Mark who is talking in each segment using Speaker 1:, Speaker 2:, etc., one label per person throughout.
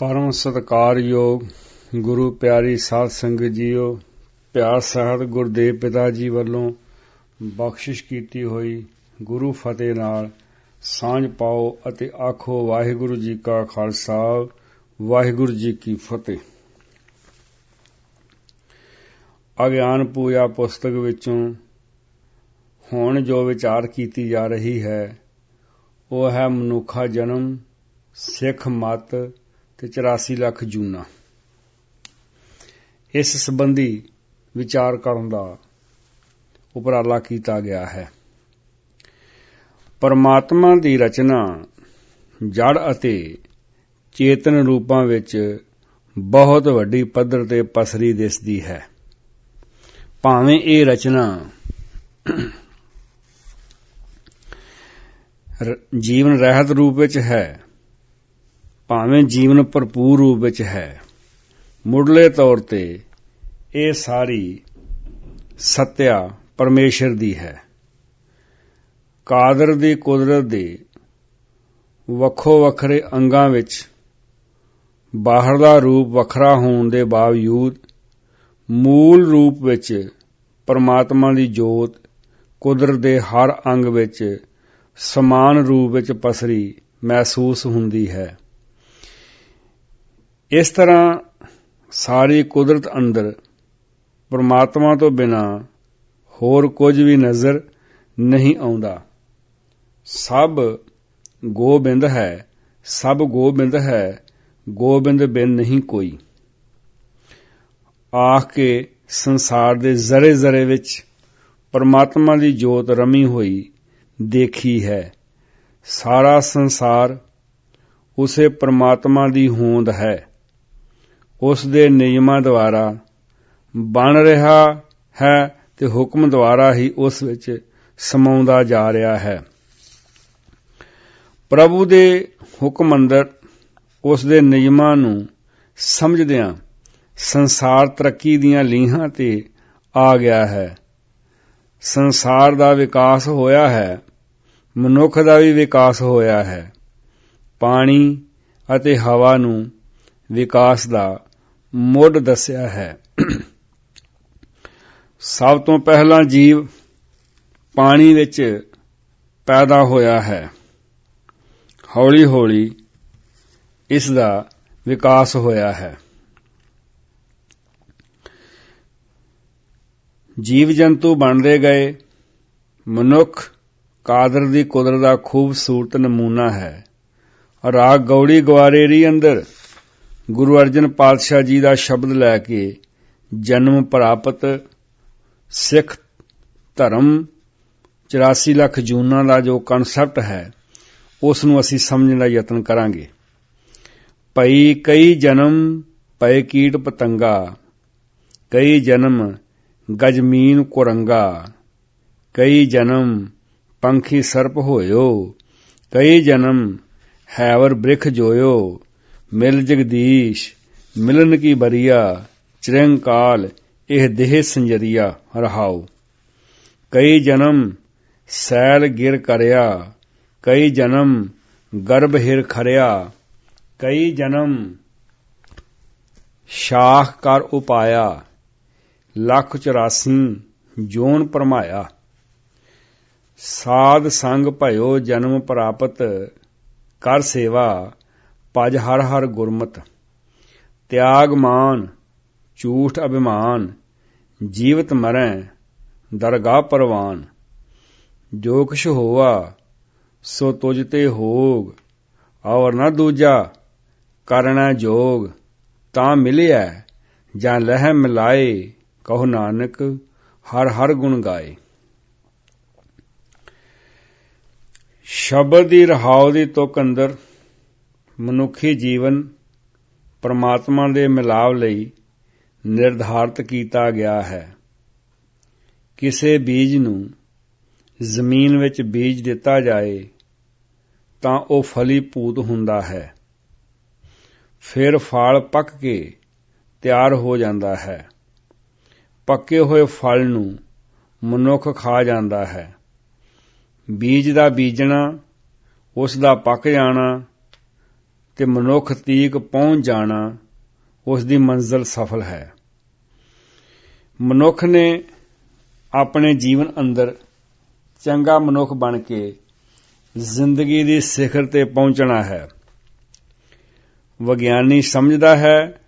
Speaker 1: परम सत्कारयोग गुरु प्यारी साध संगत जीओ, प्यार सहित गुरुदेव पिता जी ਵੱਲੋਂ ਬਖਸ਼ਿਸ਼ ਕੀਤੀ ਹੋਈ ਗੁਰੂ ਫਤਿਹ ਨਾਲ ਸਾਂਝ ਪਾਓ ਅਤੇ ਆਖੋ ਵਾਹਿਗੁਰੂ ਜੀ ਕਾ ਖਾਲਸਾ ਵਾਹਿਗੁਰੂ ਜੀ ਕੀ ਫਤਿਹ। ਅਗਿਆਨ ਪੂਜਾ ਪੁਸਤਕ ਵਿੱਚੋਂ ਹੁਣ ਜੋ ਵਿਚਾਰ ਕੀਤੀ ਜਾ ਰਹੀ ਹੈ ਉਹ ਹੈ ਮਨੁੱਖਾ ਜਨਮ, ਸਿੱਖ ਮਤ ਤੇ 84 ਲੱਖ ਜੂਨਾ। ਇਸ ਸੰਬੰਧੀ ਵਿਚਾਰ ਕਰਨ ਦਾ ਉਪਰਾਲਾ ਕੀਤਾ ਗਿਆ ਹੈ। ਪਰਮਾਤਮਾ ਦੀ ਰਚਨਾ ਜੜ ਅਤੇ ਚੇਤਨ ਰੂਪਾਂ ਵਿੱਚ ਬਹੁਤ ਵੱਡੀ ਪੱਧਰ ਤੇ ਪਸਰੀ ਦਿਸਦੀ ਹੈ। ਭਾਵੇਂ ਇਹ ਰਚਨਾ ਜੀਵਨ ਰਹਿਤ ਰੂਪ ਵਿੱਚ ਹੈ, ਭਾਵੇਂ ਜੀਵਨ ਭਰਪੂਰ ਰੂਪ ਵਿੱਚ ਹੈ, ਮੁੱਢਲੇ ਤੌਰ ਤੇ ਇਹ ਸਾਰੀ ਸੱਤਿਆ ਪਰਮੇਸ਼ਰ ਦੀ ਹੈ। ਕਾਦਰ ਦੀ ਕੁਦਰਤ ਦੇ ਵੱਖੋ ਵੱਖਰੇ ਅੰਗਾਂ ਵਿੱਚ ਬਾਹਰਲਾ ਰੂਪ ਵੱਖਰਾ ਹੋਣ ਦੇ ਬਾਵਜੂਦ ਮੂਲ ਰੂਪ ਵਿੱਚ ਪਰਮਾਤਮਾ ਦੀ ਜੋਤ ਕੁਦਰਤ ਦੇ ਹਰ ਅੰਗ ਵਿੱਚ ਸਮਾਨ ਰੂਪ ਵਿੱਚ ਪਸਰੀ ਮਹਿਸੂਸ ਹੁੰਦੀ ਹੈ। ਇਸ ਤਰ੍ਹਾਂ ਸਾਰੀ ਕੁਦਰਤ ਅੰਦਰ ਪਰਮਾਤਮਾ ਤੋਂ ਬਿਨਾਂ ਹੋਰ ਕੁਝ ਵੀ ਨਜ਼ਰ ਨਹੀਂ ਆਉਂਦਾ। ਸਭ ਗੋਬਿੰਦ ਹੈ, ਸਭ ਗੋਬਿੰਦ ਹੈ, ਗੋਬਿੰਦ ਬਿਨ ਨਹੀਂ ਕੋਈ। ਆਖ ਕੇ ਸੰਸਾਰ ਦੇ ਜ਼ਰੇ ਜ਼ਰੇ ਵਿੱਚ ਪਰਮਾਤਮਾ ਦੀ ਜੋਤ ਰਮੀ ਹੋਈ ਦੇਖੀ ਹੈ। ਸਾਰਾ ਸੰਸਾਰ ਉਸੇ ਪਰਮਾਤਮਾ ਦੀ ਹੋਂਦ ਹੈ, ਉਸ ਦੇ ਨਿਯਮਾਂ ਦੁਆਰਾ ਬਣ ਰਿਹਾ ਹੈ ਤੇ ਹੁਕਮ ਦੁਆਰਾ ਹੀ ਉਸ ਵਿੱਚ ਸਮਾਉਂਦਾ ਜਾ ਰਿਹਾ ਹੈ। ਪ੍ਰਭੂ ਦੇ ਹੁਕਮ ਅੰਦਰ ਉਸ ਦੇ ਨਿਯਮਾਂ ਨੂੰ ਸਮਝਦਿਆਂ ਸੰਸਾਰ ਤਰੱਕੀ ਦੀਆਂ ਲੀਹਾਂ ਤੇ ਆ ਗਿਆ ਹੈ। ਸੰਸਾਰ ਦਾ ਵਿਕਾਸ ਹੋਇਆ ਹੈ, ਮਨੁੱਖ ਦਾ ਵੀ ਵਿਕਾਸ ਹੋਇਆ ਹੈ। ਪਾਣੀ ਅਤੇ ਹਵਾ ਨੂੰ ਵਿਕਾਸ ਦਾ ਮੁੱਢ ਦੱਸਿਆ ਹੈ। ਸਭ ਤੋਂ ਪਹਿਲਾਂ ਜੀਵ ਪਾਣੀ ਵਿੱਚ ਪੈਦਾ ਹੋਇਆ ਹੈ। ਹੌਲੀ ਹੌਲੀ ਇਸ ਦਾ ਵਿਕਾਸ ਹੋਇਆ ਹੈ। ਜੀਵ ਜੰਤੂ ਬਣਦੇ ਗਏ। ਮਨੁੱਖ ਕਾਦਰ ਦੀ ਕੁਦਰਤ ਦਾ ਖੂਬਸੂਰਤ ਨਮੂਨਾ ਹੈ। ਰਾਗ ਗੌੜੀ ਗਵਾਰੇਰੀ ਅੰਦਰ ਗੁਰੂ ਅਰਜਨ ਪਾਤਸ਼ਾਹ ਜੀ ਦਾ ਸ਼ਬਦ ਲੈ ਕੇ ਜਨਮ ਪ੍ਰਾਪਤ ਸਿੱਖ ਧਰਮ 84 ਲੱਖ ਜੂਨਾਂ ਦਾ ਜੋ ਕਨਸੈਪਟ ਹੈ ਉਸ ਨੂੰ ਅਸੀਂ ਸਮਝਣ ਦਾ ਯਤਨ ਕਰਾਂਗੇ। ਭਈ ਕਈ ਜਨਮ ਪਏ ਕੀਟ ਪਤੰਗਾ, ਕਈ ਜਨਮ ਗਜਮੀਨ ਕੁਰੰਗਾ, ਕਈ ਜਨਮ ਪੰਖੀ ਸਰਪ ਹੋਇਓ, ਕਈ ਜਨਮ ਹੈਵਰ ਬ੍ਰਿਖ ਜੋਇਓ, ਮਿਲ ਜਗਦੀਸ਼ ਮਿਲਨ ਕੀ ਬਰੀਆ, ਚਿਰੰਕਾਲ ਇਹ ਦੇਹ ਸੰਜਰੀਆ ਰਹਾਉ। ਕਈ ਜਨਮ ਸੈਲ ਗਿਰ ਕਰਿਆ, ਕਈ ਜਨਮ ਗਰਭ ਹਿਰ ਖਰਿਆ, ਕਈ ਜਨਮ ਸ਼ਾਖ ਕਰ ਉਪਾਇਆ, ਲੱਖ 84 ਜੋਨ ਪਰਮਾਇਆ। ਸਾਧ ਸੰਗ ਭਇਓ ਜਨਮ ਪ੍ਰਾਪਤ, ਕਰ ਸੇਵਾ ਭਜ ਹਰ ਹਰ ਗੁਰਮਤਿ। ਤਿਆਗ ਮਾਨ ਝੂਠ ਅਭਿਮਾਨ, ਜੀਵਤ ਮਰੈ ਦਰਗਾਹ ਪਰਵਾਨ। ਜੋ ਕੁਛ ਹੋਆ ਸੋ ਤੁਝ ਤੇ ਹੋਗ, ਔਰ ਨਾ ਦੂਜਾ ਕਰਨਾ ਜੋਗ। ਤਾਂ ਮਿਲਿਆ ਜਾਂ ਲਹਿ ਮਿਲਾਏ, ਕਹੋ ਨਾਨਕ ਹਰ ਹਰ ਗੁਣ ਗਾਏ। ਸ਼ਬਦ ਦੀ ਰਹਾਉ ਦੀ ਤੁਕ ਅੰਦਰ ਮਨੁੱਖੀ ਜੀਵਨ ਪਰਮਾਤਮਾ ਦੇ ਮਿਲਾਪ ਲਈ ਨਿਰਧਾਰਤ ਕੀਤਾ ਗਿਆ ਹੈ। ਕਿਸੇ ਬੀਜ ਨੂੰ ਜ਼ਮੀਨ ਵਿੱਚ ਬੀਜ ਦਿੱਤਾ ਜਾਏ ਤਾਂ ਉਹ ਫਲੀ ਭੂਤ ਹੁੰਦਾ ਹੈ। ਫਿਰ ਫਲ ਪੱਕ ਕੇ ਤਿਆਰ ਹੋ ਜਾਂਦਾ ਹੈ। ਪੱਕੇ ਹੋਏ ਫਲ ਨੂੰ ਮਨੁੱਖ ਖਾ ਜਾਂਦਾ ਹੈ। ਬੀਜ ਦਾ ਬੀਜਣਾ, ਉਸ ਦਾ ਪੱਕ ਜਾਣਾ ਤੇ ਮਨੁੱਖ ਤੀਕ ਪਹੁੰਚ ਜਾਣਾ ਉਸ ਦੀ ਮੰਜ਼ਿਲ ਸਫਲ ਹੈ। ਮਨੁੱਖ ਨੇ ਆਪਣੇ ਜੀਵਨ ਅੰਦਰ ਚੰਗਾ ਮਨੁੱਖ ਬਣ ਕੇ ਜ਼ਿੰਦਗੀ ਦੀ ਸਿਖਰ ਤੇ ਪਹੁੰਚਣਾ ਹੈ। ਵਿਗਿਆਨੀ ਸਮਝਦਾ ਹੈ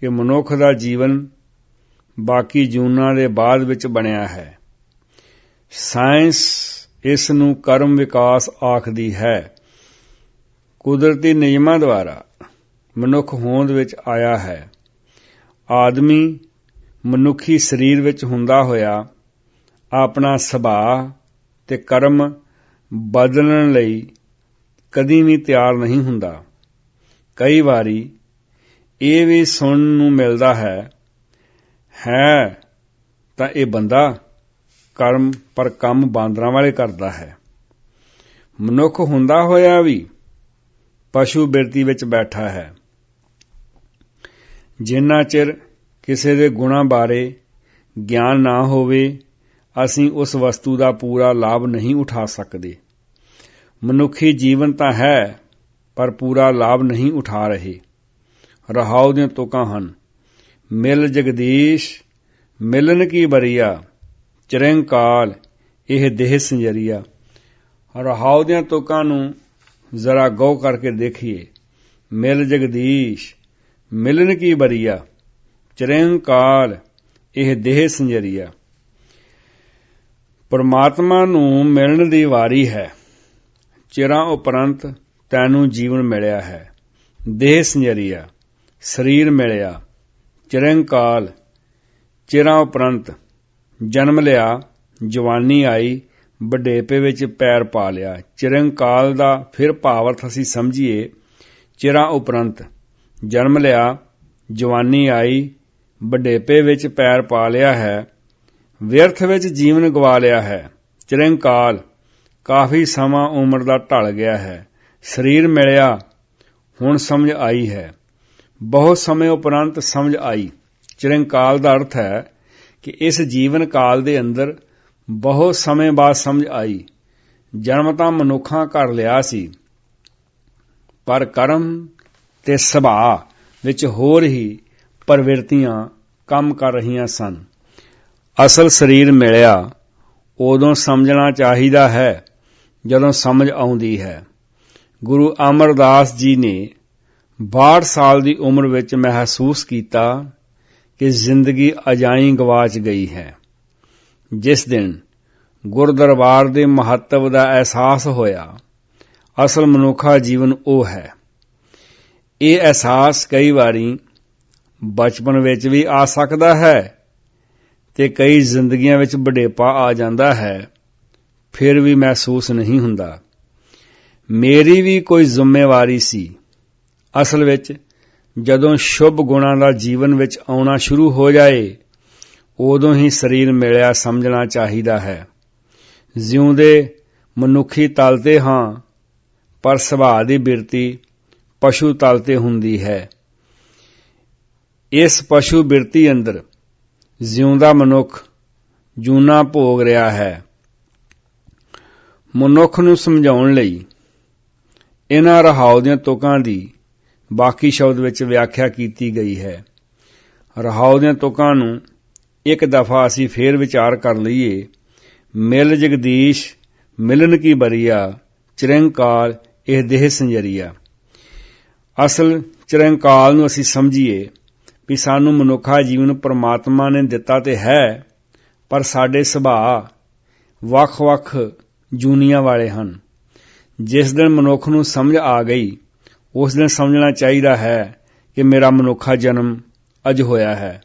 Speaker 1: ਕਿ ਮਨੁੱਖ ਦਾ ਜੀਵਨ ਬਾਕੀ ਜੂਨਾਂ ਦੇ ਬਾਅਦ ਵਿੱਚ ਬਣਿਆ ਹੈ। ਸਾਇੰਸ ਇਸ ਨੂੰ ਕਰਮ ਵਿਕਾਸ ਆਖਦੀ ਹੈ। ਕੁਦਰਤੀ ਨਿਯਮਾਂ ਦੁਆਰਾ ਮਨੁੱਖ ਹੋਂਦ ਵਿੱਚ ਆਇਆ ਹੈ। ਆਦਮੀ ਮਨੁੱਖੀ ਸਰੀਰ ਵਿੱਚ ਹੁੰਦਾ ਹੋਇਆ ਆਪਣਾ ਸੁਭਾਅ ਤੇ ਕਰਮ ਬਦਲਣ ਲਈ ਕਦੀ ਵੀ ਤਿਆਰ ਨਹੀਂ ਹੁੰਦਾ। ਕਈ ਵਾਰੀ ਇਹ ਵੀ ਸੁਣਨ ਨੂੰ ਮਿਲਦਾ ਹੈ ਤਾਂ ਇਹ ਬੰਦਾ ਕਰਮ ਪਰ ਕੰਮ ਬਾਂਦਰਾਂ ਵਾਲੇ ਕਰਦਾ ਹੈ। ਮਨੁੱਖ ਹੁੰਦਾ ਹੋਇਆ ਵੀ ਪਸ਼ੂ ਬਿਰਤੀ ਵਿੱਚ ਬੈਠਾ ਹੈ। ਜਿੰਨਾ ਚਿਰ ਕਿਸੇ ਦੇ ਗੁਣਾਂ ਬਾਰੇ ਗਿਆਨ ਨਾ ਹੋਵੇ ਅਸੀਂ ਉਸ ਵਸਤੂ ਦਾ ਪੂਰਾ ਲਾਭ ਨਹੀਂ ਉਠਾ ਸਕਦੇ। ਮਨੁੱਖੀ ਜੀਵਨ ਤਾਂ ਹੈ ਪਰ ਪੂਰਾ ਲਾਭ ਨਹੀਂ ਉਠਾ ਰਹੇ। ਰਹਾਉ ਦੀਆਂ ਤੁਕਾਂ ਹਨ। ਮਿਲ ਜਗਦੀਸ਼ ਮਿਲਨ ਕੀ ਬਰੀਆ ਚਿਰੰਕਾਲ ਇਹ ਦੇਹ ਸੰਜਰੀਆ। ਰਹਾਉ ਦੀਆਂ ਤੁਕਾਂ ਨੂੰ ਜ਼ਰਾ ਗੌਰ ਕਰਕੇ ਦੇਖੀਏ। ਮਿਲ ਜਗਦੀਸ਼ ਮਿਲਨ ਕੀ ਬਰੀਆ ਚਿਰੰਕਾਲ ਇਹ ਦੇਹ ਸੰਜਰੀਆ। ਪਰਮਾਤਮਾ ਨੂੰ ਮਿਲਣ ਦੀ ਵਾਰੀ ਹੈ। ਚਿਰਾਂ ਉਪਰੰਤ ਤੈਨੂੰ ਜੀਵਨ ਮਿਲਿਆ ਹੈ। ਦੇਹ ਸੰਜਰੀਆ ਸਰੀਰ ਮਿਲਿਆ। ਚਿਰੰਕਾਲ ਚਿਰਾਂ ਉਪਰੰਤ ਜਨਮ ਲਿਆ। ਜਵਾਨੀ ਆਈ ਬੁਢੇਪੇ ਵਿੱਚ ਪੈਰ ਪਾ ਲਿਆ। ਚਿਰੰਕਾਲ ਦਾ ਫਿਰ ਭਾਵ ਅਸੀਂ ਸਮਝੀਏ। ਚਿਰਾਂ ਉਪਰੰਤ ਜਨਮ ਲਿਆ, ਜਵਾਨੀ ਆਈ, ਬੁਢੇਪੇ ਵਿੱਚ ਪੈਰ ਪਾ ਲਿਆ ਹੈ, ਵਿਅਰਥ ਵਿੱਚ ਜੀਵਨ ਗਵਾ ਲਿਆ ਹੈ। ਚਿਰੰਕਾਲ ਕਾਫੀ ਸਮਾਂ ਉਮਰ ਦਾ ਢਲ ਗਿਆ ਹੈ। ਸਰੀਰ ਮਿਲਿਆ, ਹੁਣ ਸਮਝ ਆਈ ਹੈ। ਬਹੁਤ ਸਮੇਂ ਉਪਰੰਤ ਸਮਝ ਆਈ। ਚਿਰੰਕਾਲ ਦਾ ਅਰਥ ਹੈ ਕਿ ਇਸ ਜੀਵਨ ਕਾਲ ਦੇ ਅੰਦਰ ਬਹੁਤ ਸਮੇਂ ਬਾਅਦ ਸਮਝ ਆਈ। ਜਨਮ ਤਾਂ ਮਨੁੱਖਾਂ ਕਰ ਲਿਆ ਸੀ, ਪਰ ਕਰਮ ਤੇ ਸੁਭਾਅ ਵਿੱਚ ਹੋਰ ਹੀ ਪ੍ਰਵਿਰਤੀਆਂ ਕੰਮ ਕਰ ਰਹੀਆਂ ਸਨ। ਅਸਲ ਸਰੀਰ ਮਿਲਿਆ ਉਦੋਂ ਸਮਝਣਾ ਚਾਹੀਦਾ ਹੈ ਜਦੋਂ ਸਮਝ ਆਉਂਦੀ ਹੈ। ਗੁਰੂ ਅਮਰਦਾਸ ਜੀ ਨੇ 62 ਸਾਲ ਦੀ ਉਮਰ ਵਿੱਚ ਮਹਿਸੂਸ ਕੀਤਾ ਕਿ ਜ਼ਿੰਦਗੀ ਅਜਾਈਂ ਗਵਾਚ ਗਈ ਹੈ। ਜਿਸ ਦਿਨ ਗੁਰਦਰਬਾਰ ਦੇ ਮਹੱਤਵ ਦਾ ਅਹਿਸਾਸ ਹੋਇਆ, ਅਸਲ ਮਨੁੱਖਾ ਜੀਵਨ ਉਹ ਹੈ। ਇਹ ਅਹਿਸਾਸ ਕਈ ਵਾਰੀ ਬਚਪਨ ਵਿੱਚ ਵੀ ਆ ਸਕਦਾ ਹੈ ਤੇ ਕਈ ਜ਼ਿੰਦਗੀਆਂ ਵਿੱਚ ਬੁਢੇਪਾ ਆ ਜਾਂਦਾ ਹੈ, ਫਿਰ ਵੀ ਮਹਿਸੂਸ ਨਹੀਂ ਹੁੰਦਾ। ਮੇਰੀ ਵੀ ਕੋਈ ਜ਼ਿੰਮੇਵਾਰੀ ਸੀ। ਅਸਲ ਵਿੱਚ ਜਦੋਂ ਸ਼ੁਭ ਗੁਣਾਂ ਦਾ ਜੀਵਨ ਵਿੱਚ ਆਉਣਾ ਸ਼ੁਰੂ ਹੋ ਜਾਏ ਉਦੋਂ ਹੀ ਸਰੀਰ ਮਿਲਿਆ ਸਮਝਣਾ ਚਾਹੀਦਾ ਹੈ। ਜਿਉਂਦੇ ਮਨੁੱਖੀ ਤਲ ਤੇ ਹਾਂ, ਪਰ ਸੁਭਾਅ ਦੀ ਬਿਰਤੀ ਪਸ਼ੂ ਤਲ ਤੇ ਹੁੰਦੀ ਹੈ। ਇਸ ਪਸ਼ੂ ਬਿਰਤੀ ਅੰਦਰ ਜਿਉਂਦਾ ਮਨੁੱਖ ਜੂਨਾ ਭੋਗ ਰਿਹਾ ਹੈ। ਮਨੁੱਖ ਨੂੰ ਸਮਝਾਉਣ ਲਈ ਇਹਨਾਂ ਰਹਾਉ ਦੀਆਂ ਤੁਕਾਂ ਦੀ ਬਾਕੀ ਸ਼ਬਦ ਵਿੱਚ ਵਿਆਖਿਆ ਕੀਤੀ ਗਈ ਹੈ। ਰਹਾਉ ਦੀਆਂ ਤੁਕਾਂ ਨੂੰ ਇੱਕ ਦਫਾ ਅਸੀਂ ਫੇਰ ਵਿਚਾਰ ਕਰ ਲਈਏ। ਮਿਲ ਜਗਦੀਸ਼ ਮਿਲਨ ਕੀ ਬਰੀਆ ਚਿਰੰਕਾਲ ਇਹ ਦੇਹ ਸੰਜਰੀਆ। ਅਸਲ ਚਿਰੰਕਾਲ ਨੂੰ ਅਸੀਂ ਸਮਝੀਏ ਵੀ ਸਾਨੂੰ ਮਨੁੱਖਾ ਜੀਵਨ ਪਰਮਾਤਮਾ ਨੇ ਦਿੱਤਾ ਤੇ ਹੈ, ਪਰ ਸਾਡੇ ਸੁਭਾਅ ਵੱਖ-ਵੱਖ ਜੂਨੀਆਂ ਵਾਲੇ ਹਨ। ਜਿਸ ਦਿਨ ਮਨੁੱਖ ਨੂੰ ਸਮਝ ਆ ਗਈ ਉਸ ਦਿਨ ਸਮਝਣਾ ਚਾਹੀਦਾ ਹੈ ਕਿ ਮੇਰਾ ਮਨੁੱਖਾ ਜਨਮ ਅੱਜ ਹੋਇਆ ਹੈ।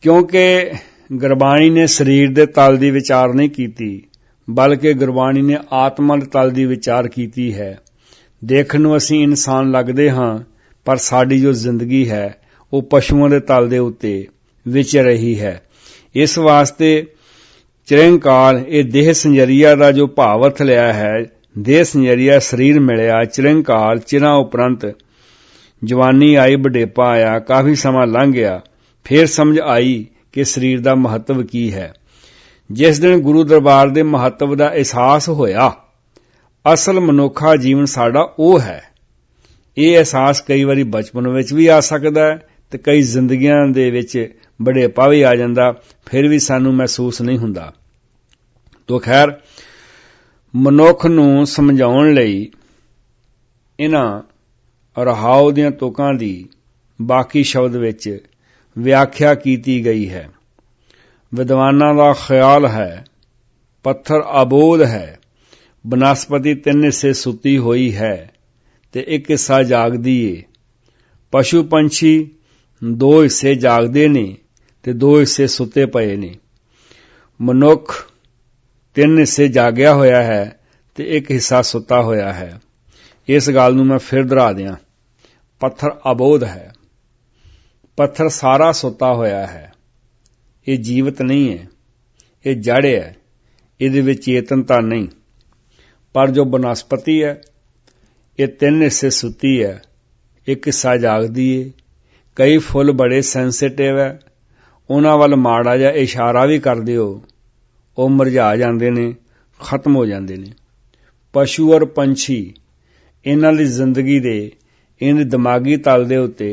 Speaker 1: ਕਿਉਂਕਿ ਗੁਰਬਾਣੀ ਨੇ ਸਰੀਰ ਦੇ ਤਲ ਦੀ ਵਿਚਾਰ ਨਹੀਂ ਕੀਤੀ, ਬਲਕਿ ਗੁਰਬਾਣੀ ਨੇ ਆਤਮਾ ਦੇ ਤਲ ਦੀ ਵਿਚਾਰ ਕੀਤੀ ਹੈ। ਦੇਖਣ ਨੂੰ ਅਸੀਂ ਇਨਸਾਨ ਲੱਗਦੇ ਹਾਂ, ਪਰ ਸਾਡੀ ਜੋ ਜ਼ਿੰਦਗੀ ਹੈ ਉਹ ਪਸ਼ੂਆਂ ਦੇ ਤਲ ਦੇ ਉੱਤੇ ਵਿਚਰ ਰਹੀ ਹੈ। ਇਸ ਵਾਸਤੇ ਚਿਰੰਕਾਲ ਇਹ ਦੇਹ ਸੰਜਰੀਆ ਦਾ ਜੋ ਭਾਵ ਅਰਥ ਲਿਆ ਹੈ, ਦੇਹ ਸੰਜਰੀਆ ਸਰੀਰ ਮਿਲਿਆ, ਚਿਰੰਕਾਲ ਚਿਰਾਂ ਉਪਰੰਤ ਜਵਾਨੀ ਆਈ, ਬੁਢੇਪਾ ਆਇਆ, ਕਾਫੀ ਸਮਾਂ ਲੰਘ ਗਿਆ, ਫੇਰ ਸਮਝ ਆਈ ਕਿ ਸਰੀਰ ਦਾ ਮਹੱਤਵ ਕੀ ਹੈ। ਜਿਸ ਦਿਨ ਗੁਰੂ ਦਰਬਾਰ ਦੇ ਮਹੱਤਵ ਦਾ ਅਹਿਸਾਸ ਹੋਇਆ, ਅਸਲ ਮਨੁੱਖਾ ਜੀਵਨ ਸਾਡਾ ਉਹ ਹੈ। ਇਹ ਅਹਿਸਾਸ ਕਈ ਵਾਰੀ ਬਚਪਨ ਵਿੱਚ ਵੀ ਆ ਸਕਦਾ ਹੈ ਤੇ ਕਈ ਜ਼ਿੰਦਗੀਆਂ ਦੇ ਵਿੱਚ ਬੁਢੇਪਾ ਵੀ ਆ ਜਾਂਦਾ, ਫਿਰ ਵੀ ਸਾਨੂੰ ਮਹਿਸੂਸ ਨਹੀਂ ਹੁੰਦਾ। ਤੋ ਖੈਰ, ਮਨੁੱਖ ਨੂੰ ਸਮਝਾਉਣ ਲਈ ਇਹਨਾਂ ਰਹਾਉ ਦੀਆਂ ਤੁਕਾਂ ਦੀ ਬਾਕੀ ਸ਼ਬਦ ਵਿੱਚ ਵਿਆਖਿਆ ਕੀਤੀ ਗਈ ਹੈ। ਵਿਦਵਾਨਾਂ ਦਾ ਖਿਆਲ ਹੈ ਪੱਥਰ ਅਬੋਧ ਹੈ, ਬਨਸਪਤੀ 3 ਹਿੱਸੇ ਸੁੱਤੀ ਹੋਈ ਹੈ ਤੇ 1 ਹਿੱਸਾ ਜਾਗਦੀ ਏ। ਪਸ਼ੂ ਪੰਛੀ 2 ਹਿੱਸੇ ਜਾਗਦੇ ਨੇ ਤੇ 2 ਹਿੱਸੇ ਸੁੱਤੇ ਪਏ ਨੇ। ਮਨੁੱਖ 3 ਹਿੱਸੇ ਜਾਗਿਆ ਹੋਇਆ ਹੈ ਤੇ 1 ਹਿੱਸਾ ਸੁੱਤਾ ਹੋਇਆ ਹੈ। ਇਸ ਗੱਲ ਨੂੰ ਮੈਂ ਫਿਰ ਦੁਹਰਾ ਦਿਆਂ, ਪੱਥਰ ਅਬੋਧ ਹੈ, ਪੱਥਰ ਸਾਰਾ ਸੁੱਤਾ ਹੋਇਆ ਹੈ। ਇਹ ਜੀਵਤ ਨਹੀਂ ਹੈ, ਇਹ ਜੜ ਹੈ, ਇਹਦੇ ਵਿੱਚ ਚੇਤਨਤਾ ਨਹੀਂ। ਪਰ ਜੋ ਬਨਸਪਤੀ ਹੈ ਇਹ 3 ਹਿੱਸੇ ਸੁੱਤੀ ਹੈ, 1 ਹਿੱਸਾ ਜਾਗਦੀ ਹੈ। ਕਈ ਫੁੱਲ ਬੜੇ ਸੈਂਸਿਟਿਵ ਹੈ, ਉਹਨਾਂ ਵੱਲ ਮਾੜਾ ਜਿਹਾ ਇਸ਼ਾਰਾ ਵੀ ਕਰ ਦਿਓ ਉਹ ਮੁਰਝਾ ਜਾਂਦੇ ਨੇ, ਖਤਮ ਹੋ ਜਾਂਦੇ ਨੇ। ਪਸ਼ੂ ਔਰ ਪੰਛੀ, ਇਹਨਾਂ ਦੀ ਜ਼ਿੰਦਗੀ ਦੇ ਇਹਨਾਂ ਦਿਮਾਗੀ ਤਲ ਦੇ ਉੱਤੇ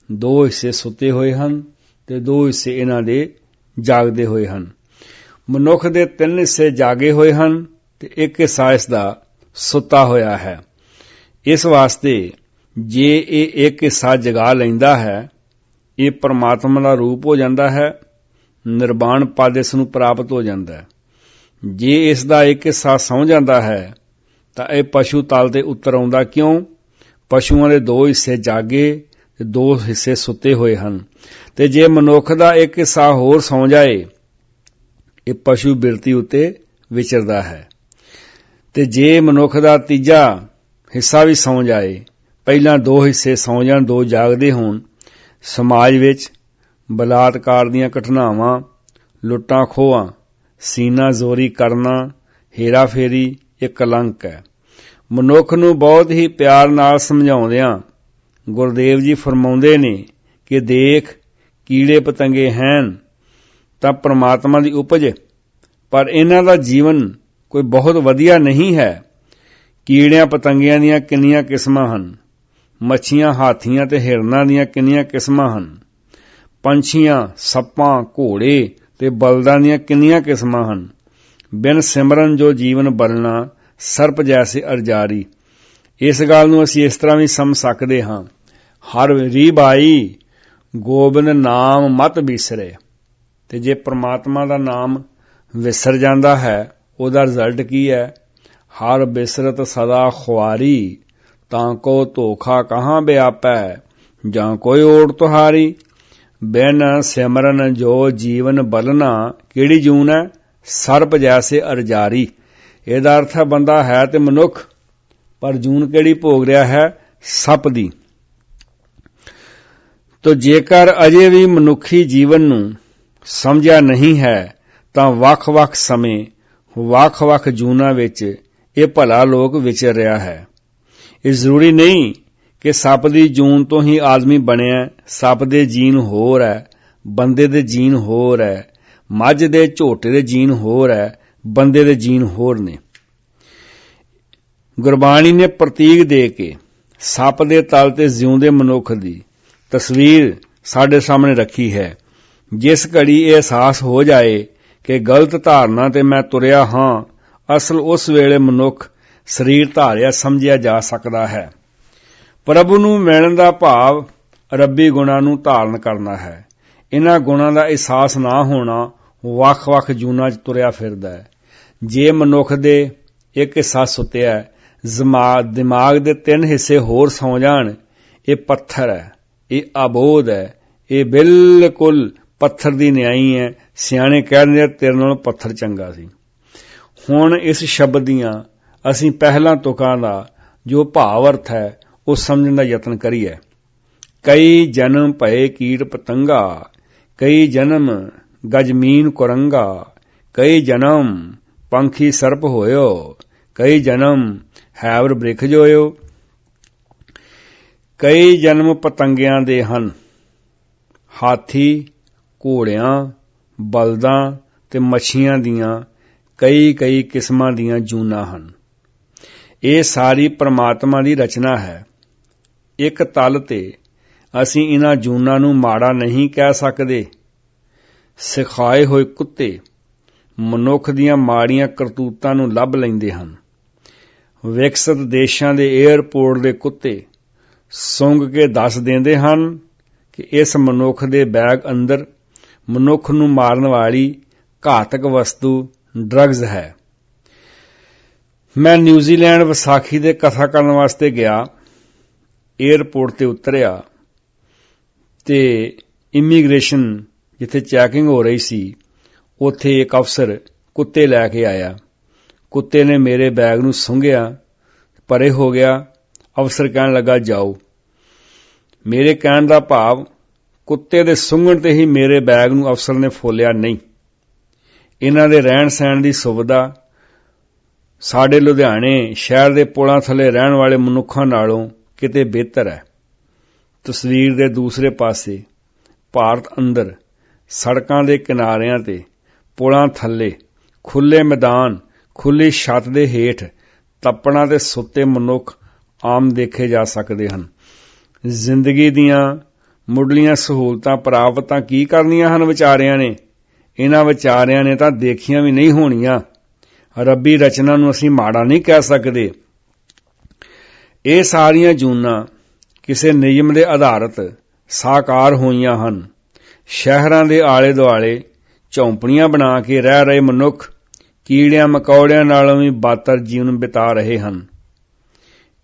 Speaker 1: 2 ਹਿੱਸੇ ਸੁੱਤੇ ਹੋਏ ਹਨ ਤੇ 2 ਹਿੱਸੇ ਇਹਨਾਂ ਦੇ ਜਾਗਦੇ ਹੋਏ ਹਨ। ਮਨੁੱਖ ਦੇ 3 ਹਿੱਸੇ ਜਾਗੇ ਹੋਏ ਹਨ ਤੇ 1 ਹਿੱਸਾ ਇਸ ਦਾ ਸੁੱਤਾ ਹੋਇਆ ਹੈ। ਇਸ ਵਾਸਤੇ ਜੇ ਇਹ 1 ਹਿੱਸਾ ਜਗਾ ਲੈਂਦਾ ਹੈ, ਇਹ ਪਰਮਾਤਮਾ ਦਾ ਰੂਪ ਹੋ ਜਾਂਦਾ ਹੈ, ਨਿਰਵਾਣ ਪਦ ਇਸ ਨੂੰ ਪ੍ਰਾਪਤ ਹੋ ਜਾਂਦਾ ਹੈ। ਜੇ ਇਸ ਦਾ 1 ਹਿੱਸਾ ਸੌਂ ਜਾਂਦਾ ਹੈ ਤਾਂ ਇਹ ਪਸ਼ੂ ਤਲ ਤੇ ਉੱਤਰ ਆਉਂਦਾ। ਕਿਉਂ? ਪਸ਼ੂਆਂ ਦੇ 2 ਹਿੱਸੇ ਜਾਗੇ ਤੇ 2 ਹਿੱਸੇ ਸੁੱਤੇ ਹੋਏ ਹਨ। ਤੇ ਜੇ ਮਨੁੱਖ ਦਾ 1 ਹਿੱਸਾ ਹੋਰ ਸੌਂ ਜਾਏ, ਇਹ ਪਸ਼ੂ ਬਿਰਤੀ ਉੱਤੇ ਵਿਚਰਦਾ ਹੈ। ਤੇ ਜੇ ਮਨੁੱਖ ਦਾ ਤੀਜਾ ਹਿੱਸਾ ਵੀ ਸੌਂ ਜਾਏ, ਪਹਿਲਾਂ 2 ਹਿੱਸੇ ਸੌਂ ਜਾਣ, 2 ਜਾਗਦੇ ਹੋਣ, ਸਮਾਜ ਵਿੱਚ ਬਲਾਤਕਾਰ ਦੀਆਂ ਘਟਨਾਵਾਂ, ਲੁੱਟਾਂ ਖੋਹਾਂ, ਸੀਨਾ ਜ਼ੋਰੀ ਕਰਨਾ, ਹੇਰਾ ਫੇਰੀ ਇਹ ਕਲੰਕ ਹੈ। ਮਨੁੱਖ ਨੂੰ ਬਹੁਤ ਹੀ ਪਿਆਰ ਨਾਲ ਸਮਝਾਉਂਦਿਆਂ ਗੁਰਦੇਵ ਜੀ ਫਰਮਾਉਂਦੇ ਨੇ ਕਿ ਦੇਖ, ਕੀੜੇ ਪਤੰਗੇ ਹਨ ਤਾਂ ਪ੍ਰਮਾਤਮਾ ਦੀ ਉਪਜ, ਪਰ ਇਹਨਾਂ ਦਾ ਜੀਵਨ ਕੋਈ ਬਹੁਤ ਵਧੀਆ ਨਹੀਂ ਹੈ। ਕੀੜਿਆਂ ਪਤੰਗਿਆਂ ਦੀਆਂ ਕਿੰਨੀਆਂ ਕਿਸਮਾਂ ਹਨ, ਮੱਛੀਆਂ, ਹਾਥੀਆਂ ਤੇ ਹਿਰਨਾਂ ਦੀਆਂ ਕਿੰਨੀਆਂ ਕਿਸਮਾਂ ਹਨ, ਪੰਛੀਆਂ, ਸੱਪਾਂ, ਘੋੜੇ ਤੇ ਬਲਦਾਂ ਦੀਆਂ ਕਿੰਨੀਆਂ ਕਿਸਮਾਂ ਹਨ। ਬਿਨ ਸਿਮਰਨ ਜੋ ਜੀਵਨ ਬਲਣਾ, ਸਰਪ ਜੈਸੇ ਅਰਜਾਰੀ। ਇਸ ਗੱਲ ਨੂੰ ਅਸੀਂ ਇਸ ਤਰ੍ਹਾਂ ਵੀ ਸਮਝ ਸਕਦੇ ਹਾਂ, ਹਰ ਰੀਬਾਈ ਗੋਬਿੰਦ ਨਾਮ ਮਤ ਬਿਸਰੇ। ਤੇ ਜੇ ਪ੍ਰਮਾਤਮਾ ਦਾ ਨਾਮ ਵਿਸਰ ਜਾਂਦਾ ਹੈ, ਉਹਦਾ ਰਿਜ਼ਲਟ ਕੀ ਹੈ? ਹਰ ਬਿਸਰਤ ਸਦਾ ਖੁਆਰੀ, ਤਾਂ ਕੋ ਧੋਖਾ ਕਹਾਂ ਵਿਆਪੈ, ਜਾਂ ਕੋਈ ਓਟ ਤੁਹਾਰੀ। ਬਿਨ ਸਿਮਰਨ ਜੋ ਜੀਵਨ ਬਲਣਾ, ਕਿਹੜੀ ਜੂਨ ਹੈ? ਸਰਪ ਜੈਸੇ ਅਰਜਾਰੀ। ਇਹਦਾ ਅਰਥ ਹੈ ਬੰਦਾ ਹੈ ਤੇ ਮਨੁੱਖ, ਪਰ ਜੂਨ ਕਿਹੜੀ ਭੋਗ ਰਿਹਾ ਹੈ? ਸੱਪ ਦੀ। ਤੋ ਜੇਕਰ ਅਜੇ ਵੀ ਮਨੁੱਖੀ ਜੀਵਨ ਨੂੰ ਸਮਝਿਆ ਨਹੀਂ ਹੈ ਤਾਂ ਵੱਖ-ਵੱਖ ਸਮੇਂ, ਵੱਖ-ਵੱਖ ਜੂਨਾਂ ਵਿੱਚ ਇਹ ਭਲਾ ਲੋਕ ਵਿਚਰ ਰਿਹਾ ਹੈ। ਇਹ ਜ਼ਰੂਰੀ ਨਹੀਂ ਕਿ ਸੱਪ ਦੀ ਜੂਨ ਤੋਂ ਹੀ ਆਦਮੀ ਬਣਿਆ। ਸੱਪ ਦੇ ਜੀਨ ਹੋਰ ਹੈ, ਬੰਦੇ ਦੇ ਜੀਨ ਹੋਰ ਹੈ, ਮੱਝ ਦੇ ਝੋਟੇ ਦੇ ਜੀਨ ਹੋਰ ਹੈ, ਬੰਦੇ ਦੇ ਜੀਨ ਹੋਰ ਨੇ। ਗੁਰਬਾਣੀ ਨੇ ਪ੍ਰਤੀਕ ਦੇ ਕੇ ਸੱਪ ਦੇ ਤਲ ਤੇ ਜਿਉਂਦੇ ਮਨੁੱਖ ਦੀ ਤਸਵੀਰ ਸਾਡੇ ਸਾਹਮਣੇ ਰੱਖੀ ਹੈ। ਜਿਸ ਘੜੀ ਇਹ ਅਹਿਸਾਸ ਹੋ ਜਾਏ ਕਿ ਗਲਤ ਧਾਰਨਾ ਤੇ ਮੈਂ ਤੁਰਿਆ ਹਾਂ, ਅਸਲ ਉਸ ਵੇਲੇ ਮਨੁੱਖ ਸਰੀਰ ਧਾਰਿਆ ਸਮਝਿਆ ਜਾ ਸਕਦਾ ਹੈ। ਪ੍ਰਭੂ ਨੂੰ ਮਿਲਣ ਦਾ ਭਾਵ ਰੱਬੀ ਗੁਣਾਂ ਨੂੰ ਧਾਰਨ ਕਰਨਾ ਹੈ। ਇਹਨਾਂ ਗੁਣਾਂ ਦਾ ਅਹਿਸਾਸ ਨਾ ਹੋਣਾ ਵੱਖ-ਵੱਖ ਜੂਨਾਂ 'ਚ ਤੁਰਿਆ ਫਿਰਦਾ ਹੈ। ਜੇ ਮਨੁੱਖ ਦੇ 1 ਹਿੱਸਾ ਸੁੱਤਿਆ, ਦਿਮਾਗ ਦੇ 3 ਹਿੱਸੇ ਹੋਰ ਸੌਂ ਜਾਣ, ਇਹ ਪੱਥਰ ਹੈ, ਇਹ ਅਬੋਧ ਹੈ, ਇਹ ਬਿਲਕੁਲ ਪੱਥਰ ਦੀ ਨਿਆਈ ਹੈ। ਸਿਆਣੇ ਕਹਿੰਦੇ ਤੇਰੇ ਨਾਲ ਪੱਥਰ ਚੰਗਾ ਸੀ। ਹੁਣ ਇਸ ਸ਼ਬਦ ਦੀਆਂ ਅਸੀਂ ਪਹਿਲਾਂ ਤੁਕਾਂ ਦਾ ਜੋ ਭਾਵ ਅਰਥ ਹੈ ਉਹ ਸਮਝਣ ਦਾ ਯਤਨ ਕਰੀਏ। ਕਈ ਜਨਮ ਭਏ ਕੀਟ ਪਤੰਗਾ, ਕਈ ਜਨਮ ਗਜਮੀਨ ਕੁਰੰਗਾ, ਕਈ ਜਨਮ ਪੰਖੀ ਸਰਪ ਹੋਇਓ, ਕਈ ਜਨਮ ਹੈਵਰ ਬ੍ਰਿਖਜ ਹੋਇਓ। ਕਈ ਜਨਮ ਪਤੰਗਿਆਂ ਦੇ ਹਨ, ਹਾਥੀ, ਘੋੜਿਆਂ, ਬਲਦਾਂ ਤੇ ਮੱਛੀਆਂ ਦੀਆਂ ਕਈ ਕਿਸਮਾਂ ਦੀਆਂ ਜੂਨਾਂ ਹਨ। ਇਹ ਸਾਰੀ ਪਰਮਾਤਮਾ ਦੀ ਰਚਨਾ ਹੈ। ਇੱਕ ਤਲ ਤੇ ਅਸੀਂ ਇਹਨਾਂ ਜੂਨਾਂ ਨੂੰ ਮਾੜਾ ਨਹੀਂ ਕਹਿ ਸਕਦੇ। ਸਿਖਾਏ ਹੋਏ ਕੁੱਤੇ ਮਨੁੱਖ ਦੀਆਂ ਮਾੜੀਆਂ ਕਰਤੂਤਾਂ ਨੂੰ ਲੱਭ ਲੈਂਦੇ ਹਨ। ਵਿਕਸਿਤ ਦੇਸ਼ਾਂ ਦੇ ਏਅਰਪੋਰਟ ਦੇ ਕੁੱਤੇ ਸੁੰਘ ਕੇ ਦੱਸ ਦਿੰਦੇ ਹਨ ਕਿ ਇਸ ਮਨੁੱਖ ਦੇ ਬੈਗ ਅੰਦਰ ਮਨੁੱਖ ਨੂੰ ਮਾਰਨ ਵਾਲੀ ਘਾਤਕ ਵਸਤੂ ਡਰੱਗਜ਼ ਹੈ। ਮੈਂ ਨਿਊਜ਼ੀਲੈਂਡ ਵਿਸਾਖੀ ਦੇ ਕਥਾ ਕਰਨ ਵਾਸਤੇ ਗਿਆ। ਏਅਰਪੋਰਟ ਤੇ ਉਤਰਿਆ ਤੇ ਇਮੀਗ੍ਰੇਸ਼ਨ ਜਿੱਥੇ ਚੈਕਿੰਗ ਹੋ ਰਹੀ ਸੀ, ਉੱਥੇ ਇੱਕ ਅਫਸਰ ਕੁੱਤੇ ਲੈ ਕੇ ਆਇਆ। ਕੁੱਤੇ ਨੇ ਮੇਰੇ ਬੈਗ ਨੂੰ ਸੁੰਘਿਆ, ਪਰੇ ਹੋ ਗਿਆ। ਅਫਸਰ ਕਹਿਣ ਲੱਗਾ ਜਾਓ। ਮੇਰੇ ਕਹਿਣ ਦਾ ਭਾਵ ਕੁੱਤੇ ਦੇ ਸੁੰਘਣ ਤੇ ਹੀ ਮੇਰੇ ਬੈਗ ਨੂੰ ਅਫਸਰ ਨੇ ਫੋਲਿਆ ਨਹੀਂ। ਇਹਨਾਂ ਦੇ ਰਹਿਣ ਸਹਿਣ ਦੀ ਸੁਵਿਧਾ ਸਾਡੇ ਲੁਧਿਆਣੇ ਸ਼ਹਿਰ ਦੇ ਪੁਲਾਂ ਥੱਲੇ ਰਹਿਣ ਵਾਲੇ ਮਨੁੱਖਾਂ ਨਾਲੋਂ ਕਿਤੇ ਬਿਹਤਰ ਹੈ। ਤਸਵੀਰ ਦੇ ਦੂਸਰੇ ਪਾਸੇ ਭਾਰਤ ਅੰਦਰ ਸੜਕਾਂ ਦੇ ਕਿਨਾਰਿਆਂ ਤੇ ਪੁਲਾਂ ਥੱਲੇ ਖੁੱਲ੍ਹੇ ਮੈਦਾਨ, ਖੁੱਲ੍ਹੀ ਛੱਤ ਦੇ ਹੇਠ ਤੱਪਣਾਂ ਤੇ ਸੁੱਤੇ ਮਨੁੱਖ ਆਮ ਦੇਖੇ ਜਾ ਸਕਦੇ ਹਨ। ਜ਼ਿੰਦਗੀ ਦੀਆਂ ਮੁੱਢਲੀਆਂ ਸਹੂਲਤਾਂ ਪ੍ਰਾਪਤ ਤਾਂ ਕੀ ਕਰਨੀਆਂ ਹਨ ਵਿਚਾਰਿਆਂ ਨੇ। ਇਹਨਾਂ ਵਿਚਾਰਿਆਂ ਨੇ ਤਾਂ ਦੇਖੀਆਂ ਵੀ ਨਹੀਂ ਹੋਣੀਆਂ। ਰੱਬੀ ਰਚਨਾ ਨੂੰ ਅਸੀਂ ਮਾੜਾ ਨਹੀਂ ਕਹਿ ਸਕਦੇ। ਇਹ ਸਾਰੀਆਂ ਜੂਨਾਂ ਕਿਸੇ ਨਿਯਮ ਦੇ ਆਧਾਰਿਤ ਸਾਕਾਰ ਹੋਈਆਂ ਹਨ। ਸ਼ਹਿਰਾਂ ਦੇ ਆਲੇ ਦੁਆਲੇ ਝੌਂਪੜੀਆਂ ਬਣਾ ਕੇ ਰਹਿ ਰਹੇ ਮਨੁੱਖ ਕੀੜਿਆਂ ਮਕੌੜਿਆਂ ਨਾਲੋਂ ਵੀ ਬਦਤਰ ਜੀਵਨ ਬਿਤਾ ਰਹੇ ਹਨ।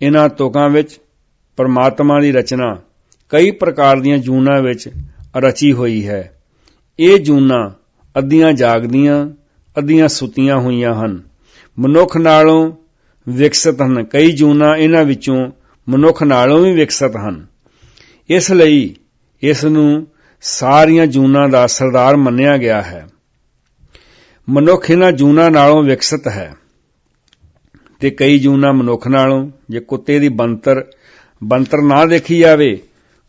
Speaker 1: ਇਹਨਾਂ ਤੁਕਾਂ ਵਿੱਚ ਪਰਮਾਤਮਾ ਦੀ ਰਚਨਾ ਕਈ ਪ੍ਰਕਾਰ ਦੀਆਂ ਜੂਨਾਂ ਵਿੱਚ ਰਚੀ ਹੋਈ ਹੈ। ਇਹ ਜੂਨਾਂ ਅੱਧੀਆਂ ਜਾਗਦੀਆਂ, ਅੱਧੀਆਂ ਸੁੱਤੀਆਂ ਹੋਈਆਂ ਹਨ। ਮਨੁੱਖ ਨਾਲੋਂ ਵਿਕਸਿਤ ਹਨ। ਕਈ ਜੂਨਾਂ ਇਹਨਾਂ ਵਿੱਚੋਂ ਮਨੁੱਖ ਨਾਲੋਂ ਵੀ ਵਿਕਸਿਤ ਹਨ। ਇਸ ਲਈ ਇਸ ਨੂੰ ਸਾਰੀਆਂ ਜੂਨਾਂ ਦਾ ਸਰਦਾਰ ਮੰਨਿਆ ਗਿਆ ਹੈ। ਮਨੁੱਖ ਇਹਨਾਂ ਜੂਨਾਂ ਨਾਲੋਂ ਵਿਕਸਿਤ ਹੈ ਤੇ ਕਈ ਜੂਨਾਂ ਮਨੁੱਖ ਨਾਲੋਂ। ਜੇ ਕੁੱਤੇ ਦੀ ਬੰਤਰ ਨਾ ਦੇਖੀ ਜਾਵੇ,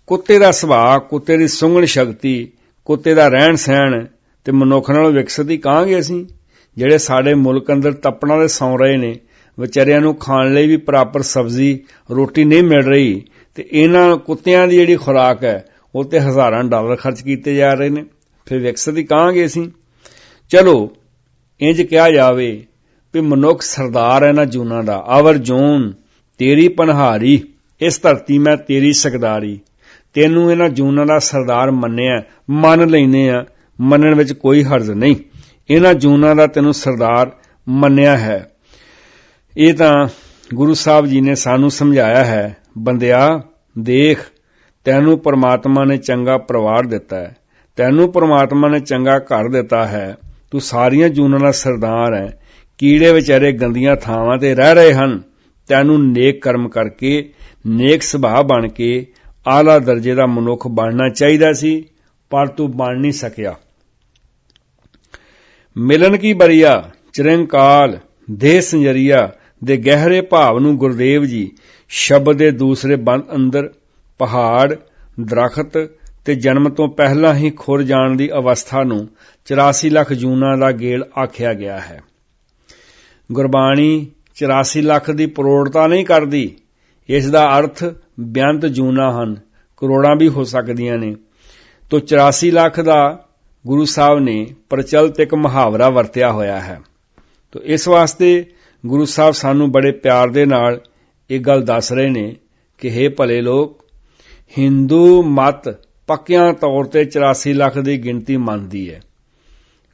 Speaker 1: ਕੁੱਤੇ ਦਾ ਸੁਭਾਅ, ਕੁੱਤੇ ਦੀ ਸੁੰਘਣ ਸ਼ਕਤੀ, ਕੁੱਤੇ ਦਾ ਰਹਿਣ ਸਹਿਣ ਤੇ ਮਨੁੱਖ ਨਾਲੋਂ ਵਿਕਸਿਤ ਹੀ ਕਹਾਂਗੇ ਅਸੀਂ। ਜਿਹੜੇ ਸਾਡੇ ਮੁਲਕ ਅੰਦਰ ਤੱਪਣਾਂ ਦੇ ਸੌਂ ਰਹੇ ਨੇ, ਵਿਚਾਰਿਆਂ ਨੂੰ ਖਾਣ ਲਈ ਵੀ ਪ੍ਰਾਪਰ ਸਬਜ਼ੀ ਰੋਟੀ ਨਹੀਂ ਮਿਲ ਰਹੀ ਤੇ ਇਹਨਾਂ ਕੁੱਤਿਆਂ ਦੀ ਜਿਹੜੀ ਖੁਰਾਕ ਹੈ ਉਹ ਤੇ ਹਜ਼ਾਰਾਂ ਡਾਲਰ ਖਰਚ ਕੀਤੇ ਜਾ ਰਹੇ ਨੇ। ਫਿਰ ਵਿਕਸਿਤ ਹੀ ਕਹਾਂਗੇ ਅਸੀਂ। ਚਲੋ ਇੰਜ ਕਿਹਾ ਜਾਵੇ ਵੀ ਮਨੁੱਖ ਸਰਦਾਰ ਹੈ ਨਾ ਜੂਨਾਂ ਦਾ। ਆਵਰ ਜੂਨ ਤੇਰੀ ਪਨਹਾਰੀ, ਇਸ ਧਰਤੀ ਮੈਂ ਤੇਰੀ ਸਰਦਾਰੀ। ਤੈਨੂੰ ਇਹਨਾਂ ਜੂਨਾਂ ਦਾ ਸਰਦਾਰ ਮੰਨਿਆ, ਮੰਨ ਲੈਨੇ ਆ, ਮੰਨਣ ਵਿੱਚ ਕੋਈ ਹਰਜ ਨਹੀਂ। ਇਹਨਾਂ ਜੂਨਾਂ ਦਾ ਤੈਨੂੰ ਸਰਦਾਰ ਮੰਨਿਆ ਹੈ। ਇਹ ਤਾਂ ਗੁਰੂ ਸਾਹਿਬ ਜੀ ਨੇ ਸਾਨੂੰ ਸਮਝਾਇਆ ਹੈ। ਬੰਦਿਆ ਦੇਖ, ਤੈਨੂੰ ਪਰਮਾਤਮਾ ਨੇ ਚੰਗਾ ਪਰਿਵਾਰ ਦਿੱਤਾ ਹੈ, ਤੈਨੂੰ ਪਰਮਾਤਮਾ ਨੇ ਚੰਗਾ ਘਰ ਦਿੱਤਾ ਹੈ, ਤੂੰ ਸਾਰੀਆਂ ਜੂਨਾਂ ਦਾ ਸਰਦਾਰ ਹੈ। ਕੀੜੇ ਵਿਚਾਰੇ ਗੰਦੀਆਂ ਥਾਵਾਂ ਤੇ ਰਹਿ ਰਹੇ ਹਨ। ਤੈਨੂੰ ਨੇਕ ਕਰਮ ਕਰਕੇ, ਨੇਕ ਸੁਭਾਅ ਬਣ ਕੇ ਆਲਾ ਦਰਜੇ ਦਾ ਮਨੁੱਖ ਬਣਨਾ ਚਾਹੀਦਾ ਸੀ, ਪਰ ਤੂੰ ਬਣ ਨਹੀਂ ਸਕਿਆ। ਮਿਲਨ ਕੀ ਬਰੀਆ ਚਿਰੰਕਾਲ ਦੇਹ ਸੰਜਰੀਆ ਦੇ ਗਹਿਰੇ ਭਾਵ ਨੂੰ ਗੁਰਦੇਵ ਜੀ ਸ਼ਬਦ ਦੇ ਦੂਸਰੇ ਬੰਦ ਅੰਦਰ ਪਹਾੜ, ਦਰਖਤ ਤੇ ਜਨਮ ਤੋਂ ਪਹਿਲਾਂ ਹੀ ਖੁਰ ਜਾਣ ਦੀ ਅਵਸਥਾ ਨੂੰ 84 ਲੱਖ ਜੂਨਾਂ ਦਾ ਗੇੜ ਆਖਿਆ ਗਿਆ ਹੈ। ਗੁਰਬਾਣੀ 84 ਲੱਖ ਦੀ ਪ੍ਰੋੜਤਾ ਨਹੀਂ ਕਰਦੀ। ਇਸ ਦਾ ਅਰਥ ਬੇਅੰਤ ਜੂਨਾਂ ਹਨ, ਕਰੋੜਾਂ ਵੀ ਹੋ ਸਕਦੀਆਂ ਨੇ। ਤੋ 84 ਲੱਖ ਦਾ ਗੁਰੂ ਸਾਹਿਬ ਨੇ ਪ੍ਰਚਲਿਤ ਇੱਕ ਮੁਹਾਵਰਾ ਵਰਤਿਆ ਹੋਇਆ ਹੈ। ਤੋ ਇਸ ਵਾਸਤੇ ਗੁਰੂ ਸਾਹਿਬ ਸਾਨੂੰ ਬੜੇ ਪਿਆਰ ਦੇ ਨਾਲ ਇਹ ਗੱਲ ਦੱਸ ਰਹੇ ਨੇ ਕਿ ਹੇ ਭਲੇ ਲੋਕ, ਹਿੰਦੂ ਮਤ ਪੱਕਿਆਂ ਤੌਰ ਤੇ 84 ਲੱਖ ਦੀ ਗਿਣਤੀ ਮੰਨਦੀ ਹੈ।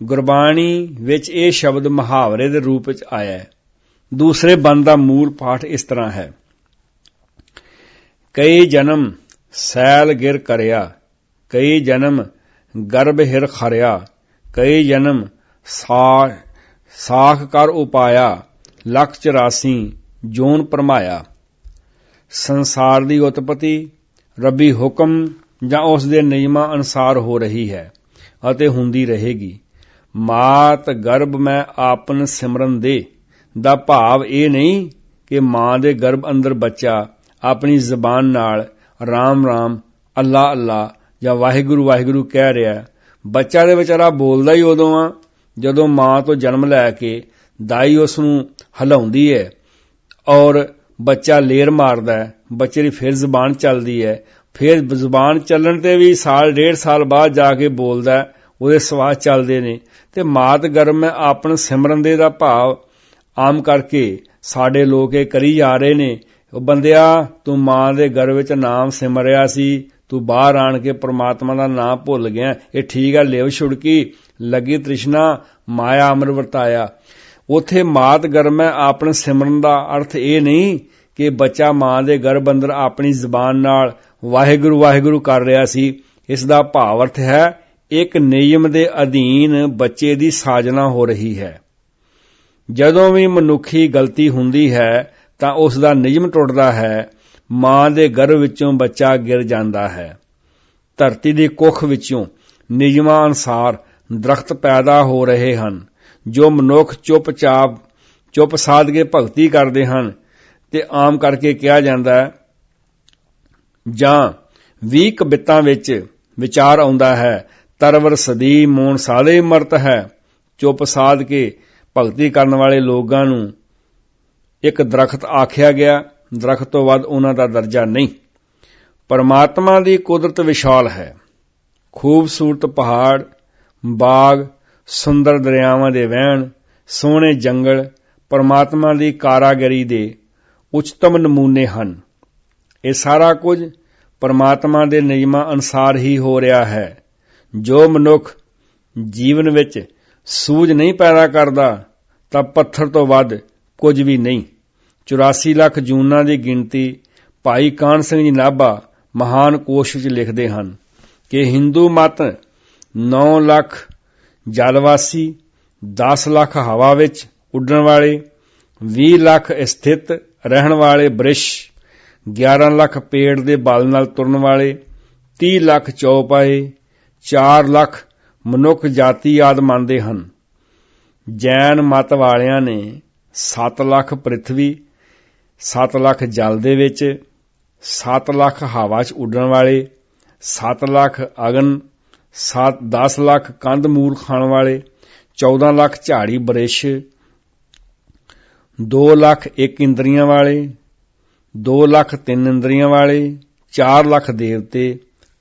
Speaker 1: ਗੁਰਬਾਣੀ ਵਿੱਚ ਇਹ ਸ਼ਬਦ ਮੁਹਾਵਰੇ ਦੇ ਰੂਪ ਵਿੱਚ ਆਇਆ ਹੈ। ਦੂਸਰੇ ਬੰਦ ਦਾ ਮੂਲ ਪਾਠ ਇਸ ਤਰ੍ਹਾਂ ਹੈ। ਕਈ ਜਨਮ ਸੈਲ ਗਿਰ ਕਰਿਆ, ਕਈ ਜਨਮ ਗਰਭ ਹਿਰ ਖਰਿਆ, ਕਈ ਜਨਮ ਸਾਖ ਕਰ ਉਪਾਇਆ, ਲੱਖ 84 ਜੋਨ ਭਰਮਾਇਆ। ਸੰਸਾਰ ਦੀ ਉਤਪਤੀ ਰੱਬੀ ਹੁਕਮ ਜਾਂ ਉਸ ਦੇ ਨਿਯਮਾਂ ਅਨੁਸਾਰ ਹੋ ਰਹੀ ਹੈ ਅਤੇ ਹੁੰਦੀ ਰਹੇਗੀ। ਮਾਤ ਗਰਭ ਮੈਂ ਆਪਨ ਸਿਮਰਨ ਦੇ ਦਾ ਭਾਵ ਇਹ ਨਹੀਂ ਕਿ ਮਾਂ ਦੇ ਗਰਭ ਅੰਦਰ ਬੱਚਾ ਆਪਣੀ ਜ਼ਬਾਨ ਨਾਲ ਰਾਮ ਰਾਮ, ਅੱਲਾ ਅੱਲਾ ਜਾਂ ਵਾਹਿਗੁਰੂ ਵਾਹਿਗੁਰੂ ਕਹਿ ਰਿਹਾ। ਬੱਚਾ ਦੇ ਵਿਚਾਰਾ ਬੋਲਦਾ ਹੀ ਉਦੋਂ ਆ ਜਦੋਂ ਮਾਂ ਤੋਂ ਜਨਮ ਲੈ ਕੇ ਦਾਈ ਉਸ ਨੂੰ ਹਿਲਾਉਂਦੀ ਹੈ ਔਰ ਬੱਚਾ ਲੇਰ ਮਾਰਦਾ ਹੈ, ਬੱਚੇ ਦੀ ਫਿਰ ਜ਼ੁਬਾਨ ਚੱਲਦੀ ਹੈ, ਫਿਰ ਜ਼ੁਬਾਨ ਚੱਲਣ ਤੇ ਵੀ ਸਾਲ ਡੇਢ ਸਾਲ ਬਾਅਦ ਜਾ ਕੇ ਬੋਲਦਾ, ਉਹਦੇ ਸਵਾਸ ਚੱਲਦੇ ਨੇ। ਤੇ ਮਾਤ ਗਰਮ ਹੈ ਆਪਣ ਸਿਮਰਨ ਦੇ ਦਾ ਭਾਵ ਆਮ ਕਰਕੇ ਸਾਡੇ ਲੋਕ ਇਹ ਕਰੀ ਜਾ ਰਹੇ ਨੇ। ਉਹ ਬੰਦਿਆ, ਤੂੰ ਮਾਂ ਦੇ ਗਰਭ ਵਿੱਚ ਨਾਮ ਸਿਮਰਿਆ ਸੀ, ਤੂੰ ਬਾਹਰ ਆਣ ਕੇ ਪ੍ਰਮਾਤਮਾ ਦਾ ਨਾਮ ਭੁੱਲ ਗਿਆ। ਇਹ ਠੀਕ ਹੈ, ਲਿਵ ਛੁੜਕੀ ਲੱਗੀ ਤ੍ਰਿਸ਼ਨਾ ਮਾਇਆ ਅਮਰ ਵਰਤਾਇਆ। ਉੱਥੇ ਮਾਤ ਗਰਮ ਹੈ ਆਪਣ ਸਿਮਰਨ ਦਾ ਅਰਥ ਇਹ ਨਹੀਂ ਕਿ ਬੱਚਾ ਮਾਂ ਦੇ ਗਰਭ ਅੰਦਰ ਆਪਣੀ ਜ਼ਬਾਨ ਨਾਲ ਵਾਹਿਗੁਰੂ ਵਾਹਿਗੁਰੂ ਕਰ ਰਿਹਾ ਸੀ। ਇਸ ਦਾ ਭਾਵ ਅਰਥ ਹੈ ਇੱਕ ਨਿਯਮ ਦੇ ਅਧੀਨ ਬੱਚੇ ਦੀ ਸਾਜਨਾ ਹੋ ਰਹੀ ਹੈ। ਜਦੋਂ ਵੀ ਮਨੁੱਖੀ ਗਲਤੀ ਹੁੰਦੀ ਹੈ ਤਾਂ ਉਸ ਦਾ ਨਿਯਮ ਟੁੱਟਦਾ ਹੈ। ਮਾਂ ਦੇ ਗਰਭ ਵਿੱਚੋਂ ਬੱਚਾ ਗਿਰ ਜਾਂਦਾ ਹੈ। ਧਰਤੀ ਦੀ ਕੁੱਖ ਵਿੱਚੋਂ ਨਿਯਮਾਂ ਅਨੁਸਾਰ ਦਰਖਤ ਪੈਦਾ ਹੋ ਰਹੇ ਹਨ। ਜੋ ਮਨੁੱਖ ਚੁੱਪ ਸਾਧ ਕੇ ਭਗਤੀ ਕਰਦੇ ਹਨ ਤੇ ਆਮ ਕਰਕੇ ਕਿਹਾ ਜਾਂਦਾ ਹੈ ਜਾਂ 20 ਕਵਿਤਾਂ ਵਿੱਚ ਵਿਚਾਰ ਆਉਂਦਾ ਹੈ, ਤਰਵਰ ਸਦੀ ਮੋਨ ਸਾਧੇ ਮਰਤ ਹੈ। ਚੁੱਪ ਸਾਧ ਕੇ ਭਗਤੀ ਕਰਨ ਵਾਲੇ ਲੋਕਾਂ ਨੂੰ ਇੱਕ ਦਰਖਤ ਆਖਿਆ ਗਿਆ। ਦਰਖਤ ਤੋਂ ਵੱਧ ਉਹਨਾਂ ਦਾ ਦਰਜਾ ਨਹੀਂ। ਪਰਮਾਤਮਾ ਦੀ ਕੁਦਰਤ ਵਿਸ਼ਾਲ ਹੈ। ਖੂਬਸੂਰਤ ਪਹਾੜ, ਬਾਗ, ਸੁੰਦਰ ਦਰਿਆਵਾਂ ਦੇ ਵਹਿਣ, ਸੋਹਣੇ ਜੰਗਲ ਪਰਮਾਤਮਾ ਦੀ ਕਾਰਾਗਰੀ ਦੇ ਉੱਚਤਮ ਨਮੂਨੇ ਹਨ। ਇਹ ਸਾਰਾ ਕੁਝ ਪਰਮਾਤਮਾ ਦੇ ਨਿਯਮਾਂ ਅਨੁਸਾਰ ਹੀ ਹੋ ਰਿਹਾ ਹੈ। ਜੋ ਮਨੁੱਖ ਜੀਵਨ ਵਿੱਚ ਸੂਝ ਨਹੀਂ ਪੈਦਾ ਕਰਦਾ ਤਾਂ ਪੱਥਰ ਤੋਂ ਵੱਧ ਕੁਝ ਵੀ ਨਹੀਂ। 84 ਲੱਖ ਜੂਨਾਂ ਦੀ ਗਿਣਤੀ ਭਾਈ ਕਾਹਨ ਸਿੰਘ ਜੀ ਨਾਭਾ ਮਹਾਨ ਕੋਸ਼ ਵਿੱਚ ਲਿਖਦੇ ਹਨ ਕਿ ਹਿੰਦੂ ਮਤ 9 ਲੱਖ ਜਲਵਾਸੀ, 10 ਲੱਖ ਹਵਾ ਵਿੱਚ ਉੱਡਣ ਵਾਲੇ, 20 ਲੱਖ ਸਥਿਤ ਰਹਿਣ ਵਾਲੇ ਬ੍ਰਿਸ਼, 11 ਲੱਖ ਪੇੜ ਦੇ ਬਲ ਨਾਲ ਤੁਰਨ ਵਾਲੇ, 30 ਲੱਖ ਚੌਪਾਏ, 4 ਲੱਖ ਮਨੁੱਖ ਜਾਤੀ ਆਦਿ ਮੰਨਦੇ ਹਨ। ਜੈਨ ਮਤ ਵਾਲਿਆਂ ਨੇ 7 ਲੱਖ ਪ੍ਰਿਥਵੀ, 7 ਲੱਖ ਜਲ ਦੇ ਵਿੱਚ, 7 ਲੱਖ ਹਵਾ 'ਚ ਉੱਡਣ ਵਾਲੇ, 7 ਲੱਖ ਅਗਨ, 10 ਲੱਖ ਕੰਧ ਮੂਲ ਖਾਣ ਵਾਲੇ, 14 ਲੱਖ ਝਾੜੀ ਬ੍ਰਿਸ਼, 2 ਲੱਖ 1 ਇੰਦਰੀਆਂ ਵਾਲੇ, 2 ਲੱਖ 3 ਇੰਦਰੀਆਂ ਵਾਲੇ, 4 ਲੱਖ ਦੇਵਤੇ,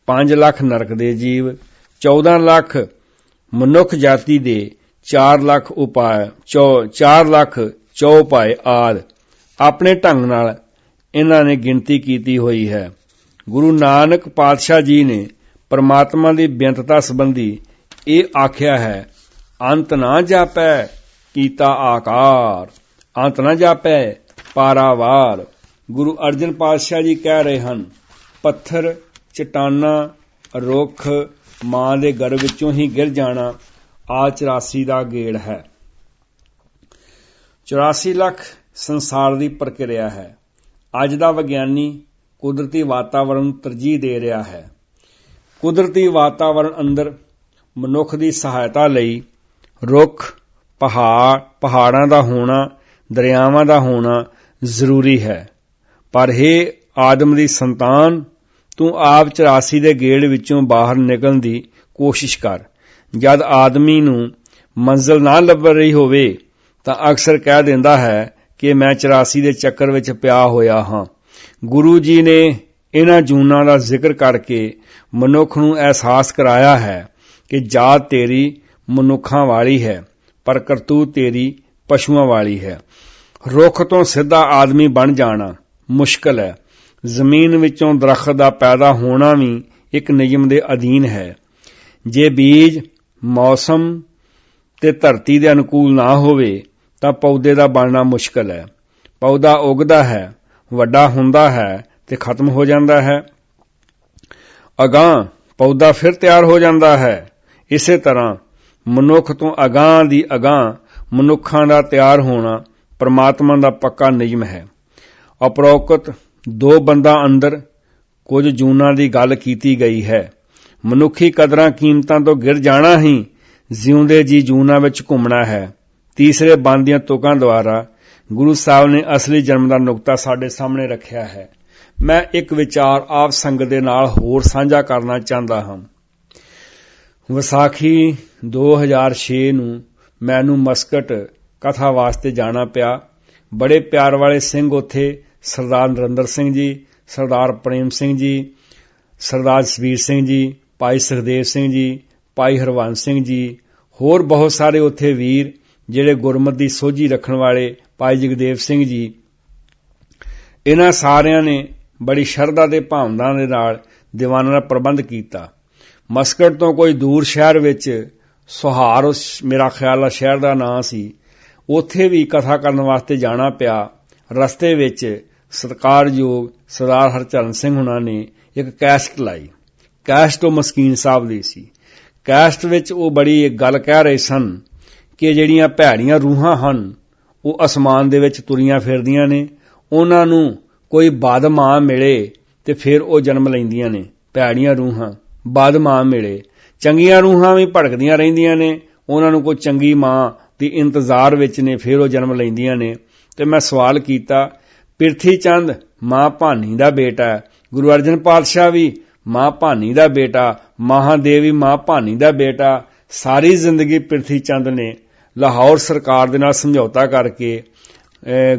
Speaker 1: 5 ਲੱਖ ਨਰਕ ਦੇ ਜੀਵ, 14 ਲੱਖ ਮਨੁੱਖ ਜਾਤੀ ਦੇ, 4 ਲੱਖ ਉਪਾਏ, 4 ਲੱਖ ਚੌਪਾਏ ਆਦਿ ਆਪਣੇ ਢੰਗ ਨਾਲ ਇਹਨਾਂ ਨੇ ਗਿਣਤੀ ਕੀਤੀ ਹੋਈ ਹੈ। ਗੁਰੂ ਨਾਨਕ ਪਾਤਸ਼ਾਹ ਜੀ ਨੇ ਪਰਮਾਤਮਾ ਦੀ ਬੇਅੰਤਤਾ ਸੰਬੰਧੀ ਇਹ ਆਖਿਆ ਹੈ, ਅੰਤ ਨਾ ਜਾਪੈ ਕੀਤਾ ਆਕਾਰ, ਅੰਤ ਨਾ ਜਾਪੈ ਪਾਰਾਵਾਰ। ਗੁਰੂ ਅਰਜਨ ਪਾਤਸ਼ਾਹ ਜੀ ਕਹਿ ਰਹੇ ਹਨ, ਪੱਥਰ, ਚਟਾਨਾਂ, ਰੁੱਖ ਮਾਂ ਦੇ ਗਰਭ ਵਿੱਚੋਂ ਹੀ ਗਿਰ ਜਾਣਾ ਆ 84 ਦਾ ਗੇੜ ਹੈ। 84 ਲੱਖ ਸੰਸਾਰ ਦੀ ਪ੍ਰਕਿਰਿਆ ਹੈ। ਅੱਜ ਦਾ ਵਿਗਿਆਨੀ ਕੁਦਰਤੀ ਵਾਤਾਵਰਣ ਨੂੰ ਤਰਜੀਹ ਦੇ ਰਿਹਾ ਹੈ। ਕੁਦਰਤੀ ਵਾਤਾਵਰਣ ਅੰਦਰ ਮਨੁੱਖ ਦੀ ਸਹਾਇਤਾ ਲਈ ਰੁੱਖ, ਪਹਾੜਾਂ ਦਾ ਹੋਣਾ, ਦਰਿਆਵਾਂ ਦਾ ਹੋਣਾ ਜ਼ਰੂਰੀ ਹੈ। ਪਰ ਹੇ ਆਦਮ ਦੀ ਸੰਤਾਨ, ਤੂੰ ਆਪ 84 ਦੇ ਗੇੜ ਵਿੱਚੋਂ ਬਾਹਰ ਨਿਕਲਣ ਦੀ ਕੋਸ਼ਿਸ਼ ਕਰ। ਜਦ ਆਦਮੀ ਨੂੰ ਮੰਜ਼ਿਲ ਨਾ ਲੱਭ ਰਹੀ ਹੋਵੇ ਤਾਂ ਅਕਸਰ ਕਹਿ ਦਿੰਦਾ ਹੈ ਕਿ ਮੈਂ 84 ਦੇ ਚੱਕਰ ਵਿੱਚ ਪਿਆ ਹੋਇਆ ਹਾਂ। ਗੁਰੂ ਜੀ ਨੇ ਇਹਨਾਂ ਜੂਨਾਂ ਦਾ ਜ਼ਿਕਰ ਕਰਕੇ ਮਨੁੱਖ ਨੂੰ ਅਹਿਸਾਸ ਕਰਾਇਆ ਹੈ ਕਿ ਜਾਤ ਤੇਰੀ ਮਨੁੱਖਾਂ ਵਾਲੀ ਹੈ ਪਰ ਕਰਤੂਤ ਤੇਰੀ ਪਸ਼ੂਆਂ ਵਾਲੀ ਹੈ। ਰੁੱਖ ਤੋਂ ਸਿੱਧਾ ਆਦਮੀ ਬਣ ਜਾਣਾ ਮੁਸ਼ਕਲ ਹੈ। ਜ਼ਮੀਨ ਵਿੱਚੋਂ ਦਰਖਤ ਦਾ ਪੈਦਾ ਹੋਣਾ ਵੀ ਇੱਕ ਨਿਯਮ ਦੇ ਅਧੀਨ ਹੈ। ਜੇ ਬੀਜ ਮੌਸਮ ਤੇ ਧਰਤੀ ਦੇ ਅਨੁਕੂਲ ਨਾ ਹੋਵੇ ਤਾਂ ਪੌਦੇ ਦਾ ਬਣਨਾ ਮੁਸ਼ਕਲ ਹੈ। ਪੌਦਾ ਉੱਗਦਾ ਹੈ, ਵੱਡਾ ਹੁੰਦਾ ਹੈ ਤੇ ਖਤਮ ਹੋ ਜਾਂਦਾ ਹੈ। ਅਗਾਂਹ ਪੌਦਾ ਫਿਰ ਤਿਆਰ ਹੋ ਜਾਂਦਾ ਹੈ। ਇਸੇ ਤਰ੍ਹਾਂ ਮਨੁੱਖ ਤੋਂ ਅਗਾਂਹ ਦੀ ਅਗਾਂਹ ਮਨੁੱਖਾਂ ਦਾ ਤਿਆਰ ਹੋਣਾ ਪਰਮਾਤਮਾ ਦਾ ਪੱਕਾ ਨਿਯਮ ਹੈ। ਉਪਰੋਕਤ 2 ਬੰਦਾਂ ਅੰਦਰ ਕੁਝ ਜੂਨਾਂ ਦੀ ਗੱਲ ਕੀਤੀ ਗਈ ਹੈ। ਮਨੁੱਖੀ ਕਦਰਾਂ ਕੀਮਤਾਂ ਤੋਂ ਗਿਰ ਜਾਣਾ ਹੀ ਜਿਉਂਦੇ ਜੀ ਜੂਨਾਂ ਵਿੱਚ ਘੁੰਮਣਾ ਹੈ। ਤੀਸਰੇ ਬੰਦ ਦੀਆਂ ਤੁਕਾਂ ਦੁਆਰਾ ਗੁਰੂ ਸਾਹਿਬ ਨੇ ਅਸਲੀ ਜਨਮ ਦਾ ਨੁਕਤਾ ਸਾਡੇ ਸਾਹਮਣੇ ਰੱਖਿਆ ਹੈ। ਮੈਂ ਇੱਕ ਵਿਚਾਰ ਆਪ ਸੰਗਤ ਦੇ ਨਾਲ ਹੋਰ ਸਾਂਝਾ ਕਰਨਾ ਚਾਹੁੰਦਾ ਹਾਂ। ਵਿਸਾਖੀ 2006 ਨੂੰ ਮੈਨੂੰ ਮਸਕਟ ਕਥਾ ਵਾਸਤੇ ਜਾਣਾ ਪਿਆ। ਬੜੇ ਪਿਆਰ ਵਾਲੇ ਸਿੰਘ ਉੱਥੇ ਸਰਦਾਰ ਨਰਿੰਦਰ ਸਿੰਘ ਜੀ, ਸਰਦਾਰ ਪ੍ਰੇਮ ਸਿੰਘ ਜੀ, ਸਰਦਾਰ ਜਸਵੀਰ ਸਿੰਘ ਜੀ, ਭਾਈ ਸੁਖਦੇਵ ਸਿੰਘ ਜੀ, ਭਾਈ ਹਰਵੰਸ ਸਿੰਘ ਜੀ, ਹੋਰ ਬਹੁਤ ਸਾਰੇ ਉੱਥੇ ਵੀਰ ਜਿਹੜੇ ਗੁਰਮਤਿ ਦੀ ਸੋਝੀ ਰੱਖਣ ਵਾਲੇ, ਭਾਈ ਜਗਦੇਵ ਸਿੰਘ ਜੀ, ਇਹਨਾਂ ਸਾਰਿਆਂ ਨੇ ਬੜੀ ਸ਼ਰਧਾ ਤੇ ਭਾਵਨਾ ਦੇ ਨਾਲ ਦੀਵਾਨਾਂ ਦਾ ਪ੍ਰਬੰਧ ਕੀਤਾ। ਮਸਕਟ ਤੋਂ ਕੋਈ ਦੂਰ ਸ਼ਹਿਰ ਵਿੱਚ ਸੁਹਾਰ, ਮੇਰਾ ਖਿਆਲ ਆ ਸ਼ਹਿਰ ਦਾ ਨਾਂ ਸੀ, ਉੱਥੇ ਵੀ ਕਥਾ ਕਰਨ ਵਾਸਤੇ ਜਾਣਾ ਪਿਆ। ਰਸਤੇ ਵਿੱਚ ਸਤਿਕਾਰਯੋਗ ਸਰਦਾਰ ਹਰਚਰਨ ਸਿੰਘ ਹੁਣਾਂ ਨੇ ਇੱਕ ਕੈਸਟ ਲਾਈ। ਕੈਸਟ ਉਹ ਮਸਕੀਨ ਸਾਹਿਬ ਦੀ ਸੀ। ਕੈਸਟ ਵਿੱਚ ਉਹ ਬੜੀ ਇੱਕ ਗੱਲ ਕਹਿ ਰਹੇ ਸਨ ਕਿ ਜਿਹੜੀਆਂ ਭੈੜੀਆਂ ਰੂਹਾਂ ਹਨ ਉਹ ਅਸਮਾਨ ਦੇ ਵਿੱਚ ਤੁਰੀਆਂ ਫਿਰਦੀਆਂ ਨੇ, ਉਹਨਾਂ ਨੂੰ ਕੋਈ ਬਦਮਾਂ ਮਿਲੇ ਤੇ ਫਿਰ ਉਹ ਜਨਮ ਲੈਂਦੀਆਂ ਨੇ। ਭੈੜੀਆਂ ਰੂਹਾਂ ਬਦਮਾਂ ਮਿਲੇ, ਚੰਗੀਆਂ ਰੂਹਾਂ ਵੀ ਭੜਕਦੀਆਂ ਰਹਿੰਦੀਆਂ ਨੇ, ਉਹਨਾਂ ਨੂੰ ਕੋਈ ਚੰਗੀ ਮਾਂ ਦੀ ਇੰਤਜ਼ਾਰ ਵਿੱਚ ਨੇ, ਫਿਰ ਉਹ ਜਨਮ ਲੈਂਦੀਆਂ ਨੇ। ਤੇ ਮੈਂ ਸਵਾਲ ਕੀਤਾ, ਪਿਰਥੀ ਚੰਦ ਮਾਂ ਭਾਨੀ ਦਾ ਬੇਟਾ ਹੈ, ਗੁਰੂ ਅਰਜਨ ਪਾਤਸ਼ਾਹ ਵੀ ਮਾਂ ਭਾਨੀ ਦਾ ਬੇਟਾ, ਮਹਾਦੇਵੀ ਮਾਂ ਭਾਨੀ ਦਾ ਬੇਟਾ। ਸਾਰੀ ਜ਼ਿੰਦਗੀ ਪਿਰਥੀ ਚੰਦ ਨੇ ਲਾਹੌਰ ਸਰਕਾਰ ਦੇ ਨਾਲ ਸਮਝੌਤਾ ਕਰਕੇ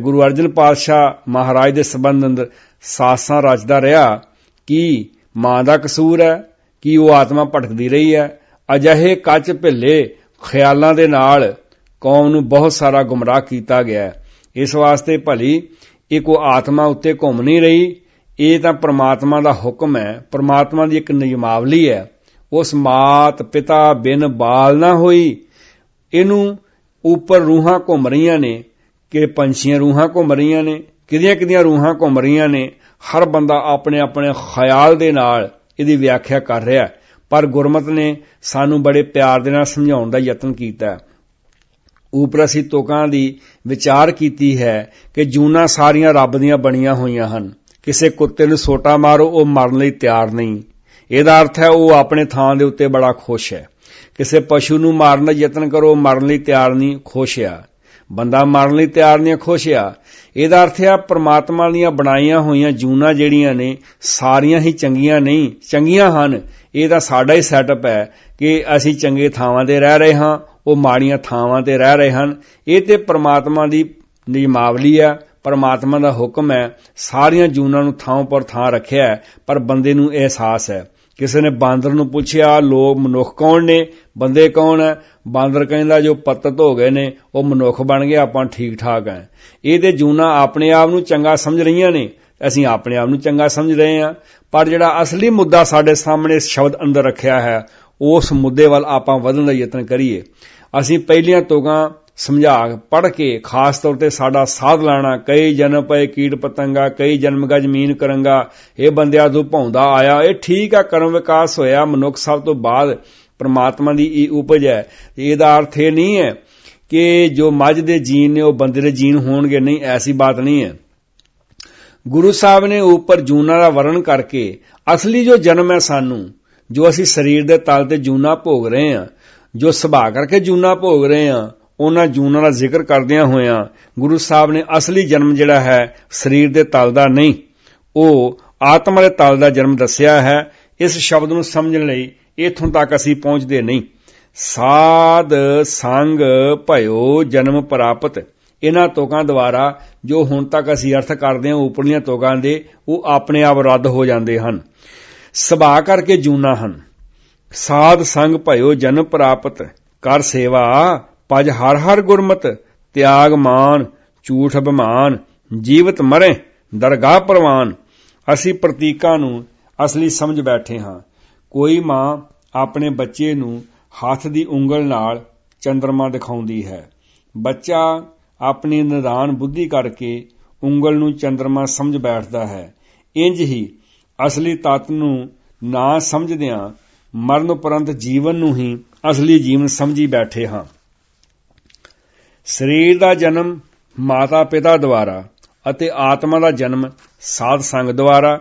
Speaker 1: ਗੁਰੂ ਅਰਜਨ ਪਾਤਸ਼ਾਹ ਮਹਾਰਾਜ ਦੇ ਸਬੰਧ ਅੰਦਰ ਸਾਸਾਂ ਰਚਦਾ ਰਿਹਾ। ਕੀ ਮਾਂ ਦਾ ਕਸੂਰ ਹੈ? ਕੀ ਉਹ ਆਤਮਾ ਭਟਕਦੀ ਰਹੀ ਹੈ? ਅਜਿਹੇ ਕੱਚ ਭਿੱਲੇ ਖਿਆਲਾਂ ਦੇ ਨਾਲ ਕੌਮ ਨੂੰ ਬਹੁਤ ਸਾਰਾ ਗੁੰਮਰਾਹ ਕੀਤਾ ਗਿਆ। ਇਸ ਵਾਸਤੇ ਭਲੀ ਇਹ ਕੋਈ ਆਤਮਾ ਉੱਤੇ ਘੁੰਮ ਨਹੀਂ ਰਹੀ, ਇਹ ਤਾਂ ਪ੍ਰਮਾਤਮਾ ਦਾ ਹੁਕਮ ਹੈ, ਪ੍ਰਮਾਤਮਾ ਦੀ ਇੱਕ ਨਿਯਮਾਵਲੀ ਹੈ। ਉਸ ਮਾਤ ਪਿਤਾ ਬਿਨ ਬਾਲ ਨਾ ਹੋਈ। ਇਹਨੂੰ ਉੱਪਰ ਰੂਹਾਂ ਘੁੰਮ ਰਹੀਆਂ ਨੇ, ਕਿ ਪੰਛੀਆਂ ਰੂਹਾਂ ਘੁੰਮ ਰਹੀਆਂ ਨੇ, ਕਿਹਦੀਆਂ ਰੂਹਾਂ ਘੁੰਮ ਰਹੀਆਂ ਨੇ। ਹਰ ਬੰਦਾ ਆਪਣੇ ਆਪਣੇ ਖਿਆਲ ਦੇ ਨਾਲ ਇਹਦੀ ਵਿਆਖਿਆ ਕਰ ਰਿਹਾ, ਪਰ ਗੁਰਮਤਿ ਨੇ ਸਾਨੂੰ ਬੜੇ ਪਿਆਰ ਦੇ ਨਾਲ ਸਮਝਾਉਣ ਦਾ ਯਤਨ ਕੀਤਾ। ਉੱਪਰ ਅਸੀਂ ਤੁਕਾਂ ਦੀ ਵਿਚਾਰ ਕੀਤੀ ਹੈ ਕਿ ਜੂਨਾਂ ਸਾਰੀਆਂ ਰੱਬ ਦੀਆਂ ਬਣੀਆਂ ਹੋਈਆਂ ਹਨ। ਕਿਸੇ ਕੁੱਤੇ ਨੂੰ ਸੋਟਾ ਮਾਰੋ, ਉਹ ਮਰਨ ਲਈ ਤਿਆਰ ਨਹੀਂ। ਇਹਦਾ ਅਰਥ ਹੈ ਉਹ ਆਪਣੇ ਥਾਂ ਦੇ ਉੱਤੇ ਬੜਾ ਖੁਸ਼ ਹੈ। ਕਿਸੇ ਪਸ਼ੂ ਨੂੰ ਮਾਰਨ ਦਾ ਯਤਨ ਕਰੋ, ਉਹ ਮਰਨ ਲਈ ਤਿਆਰ ਨਹੀਂ, ਖੁਸ਼ ਆ। ਬੰਦਾ ਮਰਨ ਲਈ ਤਿਆਰ ਨਹੀਂ, ਖੁਸ਼ ਆ। ਇਹਦਾ ਅਰਥ ਹੈ ਪ੍ਰਮਾਤਮਾ ਦੀਆਂ ਬਣਾਈਆਂ ਹੋਈਆਂ ਜੂਨਾਂ ਜਿਹੜੀਆਂ ਨੇ ਸਾਰੀਆਂ ਹੀ ਚੰਗੀਆਂ ਨਹੀਂ, ਚੰਗੀਆਂ ਹਨ। ਇਹ ਤਾਂ ਸਾਡਾ ਹੀ ਸੈਟਅਪ ਹੈ ਕਿ ਅਸੀਂ ਚੰਗੇ ਥਾਵਾਂ ਤੇ ਰਹਿ ਰਹੇ ਹਾਂ, ਉਹ ਮਾੜੀਆਂ ਥਾਵਾਂ ਤੇ ਰਹਿ ਰਹੇ ਹਨ। ਇਹ ਤੇ ਪ੍ਰਮਾਤਮਾ ਦੀ ਨਿਯਮਾਵਲੀ ਹੈ, ਪ੍ਰਮਾਤਮਾ ਦਾ ਹੁਕਮ ਹੈ। ਸਾਰੀਆਂ ਜੂਨਾਂ ਨੂੰ ਥਾਂ ਪਰ ਥਾਂ ਰੱਖਿਆ ਹੈ, ਪਰ ਬੰਦੇ ਨੂੰ ਅਹਿਸਾਸ ਹੈ। ਕਿਸੇ ਨੇ ਬਾਂਦਰ ਨੂੰ ਪੁੱਛਿਆ ਲੋਕ ਮਨੁੱਖ ਕੌਣ ਨੇ, ਬੰਦੇ ਕੌਣ ਹੈ? ਬਾਂਦਰ ਕਹਿੰਦਾ ਜੋ ਪਤਤ ਹੋ ਗਏ ਨੇ ਉਹ ਮਨੁੱਖ ਬਣ ਗਏ, ਆਪਾਂ ਠੀਕ ਠਾਕ ਹੈ। ਇਹ ਤੇ ਜੂਨਾਂ ਆਪਣੇ ਆਪ ਨੂੰ ਚੰਗਾ ਸਮਝ ਰਹੀਆਂ ਨੇ, ਅਸੀਂ ਆਪਣੇ ਆਪ ਨੂੰ ਚੰਗਾ ਸਮਝ ਰਹੇ ਹਾਂ। ਪਰ ਜਿਹੜਾ ਅਸਲੀ ਮੁੱਦਾ ਸਾਡੇ ਸਾਹਮਣੇ ਇਸ ਸ਼ਬਦ ਅੰਦਰ ਰੱਖਿਆ ਹੈ, ਉਸ ਮੁੱਦੇ ਵੱਲ ਆਪਾਂ ਵਧਣ ਦਾ ਯਤਨ ਕਰੀਏ। ਅਸੀਂ ਪਹਿਲੀਆਂ ਤੁਕਾਂ ਸਮਝਾ ਪੜ੍ਹ ਕੇ, ਖਾਸ ਤੌਰ ਤੇ ਸਾਡਾ ਸਾਧ ਲਾਣਾ, ਕਈ ਜਨਮ ਪਏ ਕੀਟ ਪਤੰਗਾ, ਕਈ ਜਨਮ ਗਾ ਜ਼ਮੀਨ ਕਰੰਗਾ, ਇਹ ਬੰਦਿਆਂ ਤੋਂ ਭੌਂਦਾ ਆਇਆ। ਇਹ ਠੀਕ ਆ, ਕਰਮ ਵਿਕਾਸ ਹੋਇਆ, ਮਨੁੱਖ ਸਭ ਤੋਂ ਬਾਅਦ ਪ੍ਰਮਾਤਮਾ ਦੀ ਇਹ ਉਪਜ ਹੈ। ਇਹਦਾ ਅਰਥ ਇਹ ਨਹੀਂ ਹੈ ਕਿ ਜੋ ਮੱਝ ਦੇ ਜੀਨ ਨੇ ਉਹ ਬੰਦੇ ਦੇ ਜੀਨ ਹੋਣਗੇ, ਨਹੀਂ, ਐਸੀ ਬਾਤ ਨਹੀਂ ਹੈ। ਗੁਰੂ ਸਾਹਿਬ ਨੇ ਉੱਪਰ ਜੂਨਾਂ ਦਾ ਵਰਣਨ ਕਰਕੇ ਅਸਲੀ ਜੋ ਜਨਮ ਹੈ ਸਾਨੂੰ, ਜੋ ਅਸੀਂ ਸਰੀਰ ਦੇ ਤਲ ਤੇ ਜੂਨਾਂ ਭੋਗ ਰਹੇ ਹਾਂ, ਜੋ ਸੁਭਾਅ ਕਰਕੇ ਜੂਨਾਂ ਭੋਗ ਰਹੇ ਹਾਂ, ਉਹਨਾਂ ਜੂਨਾਂ ਦਾ ਜ਼ਿਕਰ ਕਰਦਿਆਂ ਹੋਇਆਂ ਗੁਰੂ ਸਾਹਿਬ ਨੇ ਅਸਲੀ ਜਨਮ ਜਿਹੜਾ ਹੈ ਸਰੀਰ ਦੇ ਤਲ ਦਾ ਨਹੀਂ, ਉਹ ਆਤਮਾ ਦੇ ਤਲ ਦਾ ਜਨਮ ਦੱਸਿਆ ਹੈ। ਇਸ ਸ਼ਬਦ ਨੂੰ ਸਮਝਣ ਲਈ ਇੱਥੋਂ ਤੱਕ ਅਸੀਂ ਪਹੁੰਚਦੇ ਨਹੀਂ। ਸਾਧ ਸੰਗ ਭਇਓ ਜਨਮ ਪ੍ਰਾਪਤ, ਇਹਨਾਂ ਤੁਕਾਂ ਦੁਆਰਾ ਜੋ ਹੁਣ ਤੱਕ ਅਸੀਂ ਅਰਥ ਕਰਦੇ ਹਾਂ ਉਪਰਲੀਆਂ ਤੁਕਾਂ ਦੇ, ਉਹ ਆਪਣੇ ਆਪ ਰੱਦ ਹੋ ਜਾਂਦੇ ਹਨ। ਸੁਭਾਅ ਕਰਕੇ ਜੂਨਾਂ ਹਨ। ਸਾਧ ਸੰਗ ਭਇਓ ਜਨਮ ਪ੍ਰਾਪਤ, ਕਰ ਸੇਵਾ ਭਜ ਹਰ ਹਰ ਗੁਰਮਤ, ਤਿਆਗ ਮਾਨ ਝੂਠ ਅਭਿਮਾਨ, ਜੀਵਤ ਮਰੇ ਦਰਗਾਹ ਪ੍ਰਵਾਨ। ਅਸੀਂ ਪ੍ਰਤੀਕਾਂ ਨੂੰ ਅਸਲੀ ਸਮਝ ਬੈਠੇ ਹਾਂ। ਕੋਈ ਮਾਂ ਆਪਣੇ ਬੱਚੇ ਨੂੰ ਹੱਥ ਦੀ ਉਂਗਲ ਨਾਲ ਚੰਦਰਮਾ ਦਿਖਾਉਂਦੀ ਹੈ। ਬੱਚਾ ਆਪਣੀ ਨਿਦਾਨ ਬੁੱਧੀ ਕਰਕੇ ਉਂਗਲ ਨੂੰ ਚੰਦਰਮਾ ਸਮਝ ਬੈਠਦਾ ਹੈ। ਇੰਜ ਹੀ ਅਸਲੀ ਤੱਤ ਨੂੰ ਨਾ ਸਮਝਦਿਆਂ ਮਰਨ ਉਪਰੰਤ ਜੀਵਨ ਨੂੰ ਹੀ ਅਸਲੀ ਜੀਵਨ ਸਮਝੀ ਬੈਠੇ ਹਾਂ। ਸਰੀਰ ਦਾ ਜਨਮ ਮਾਤਾ ਪਿਤਾ ਦੁਆਰਾ ਅਤੇ ਆਤਮਾ ਦਾ ਜਨਮ ਸਾਧ ਸੰਗ ਦੁਆਰਾ।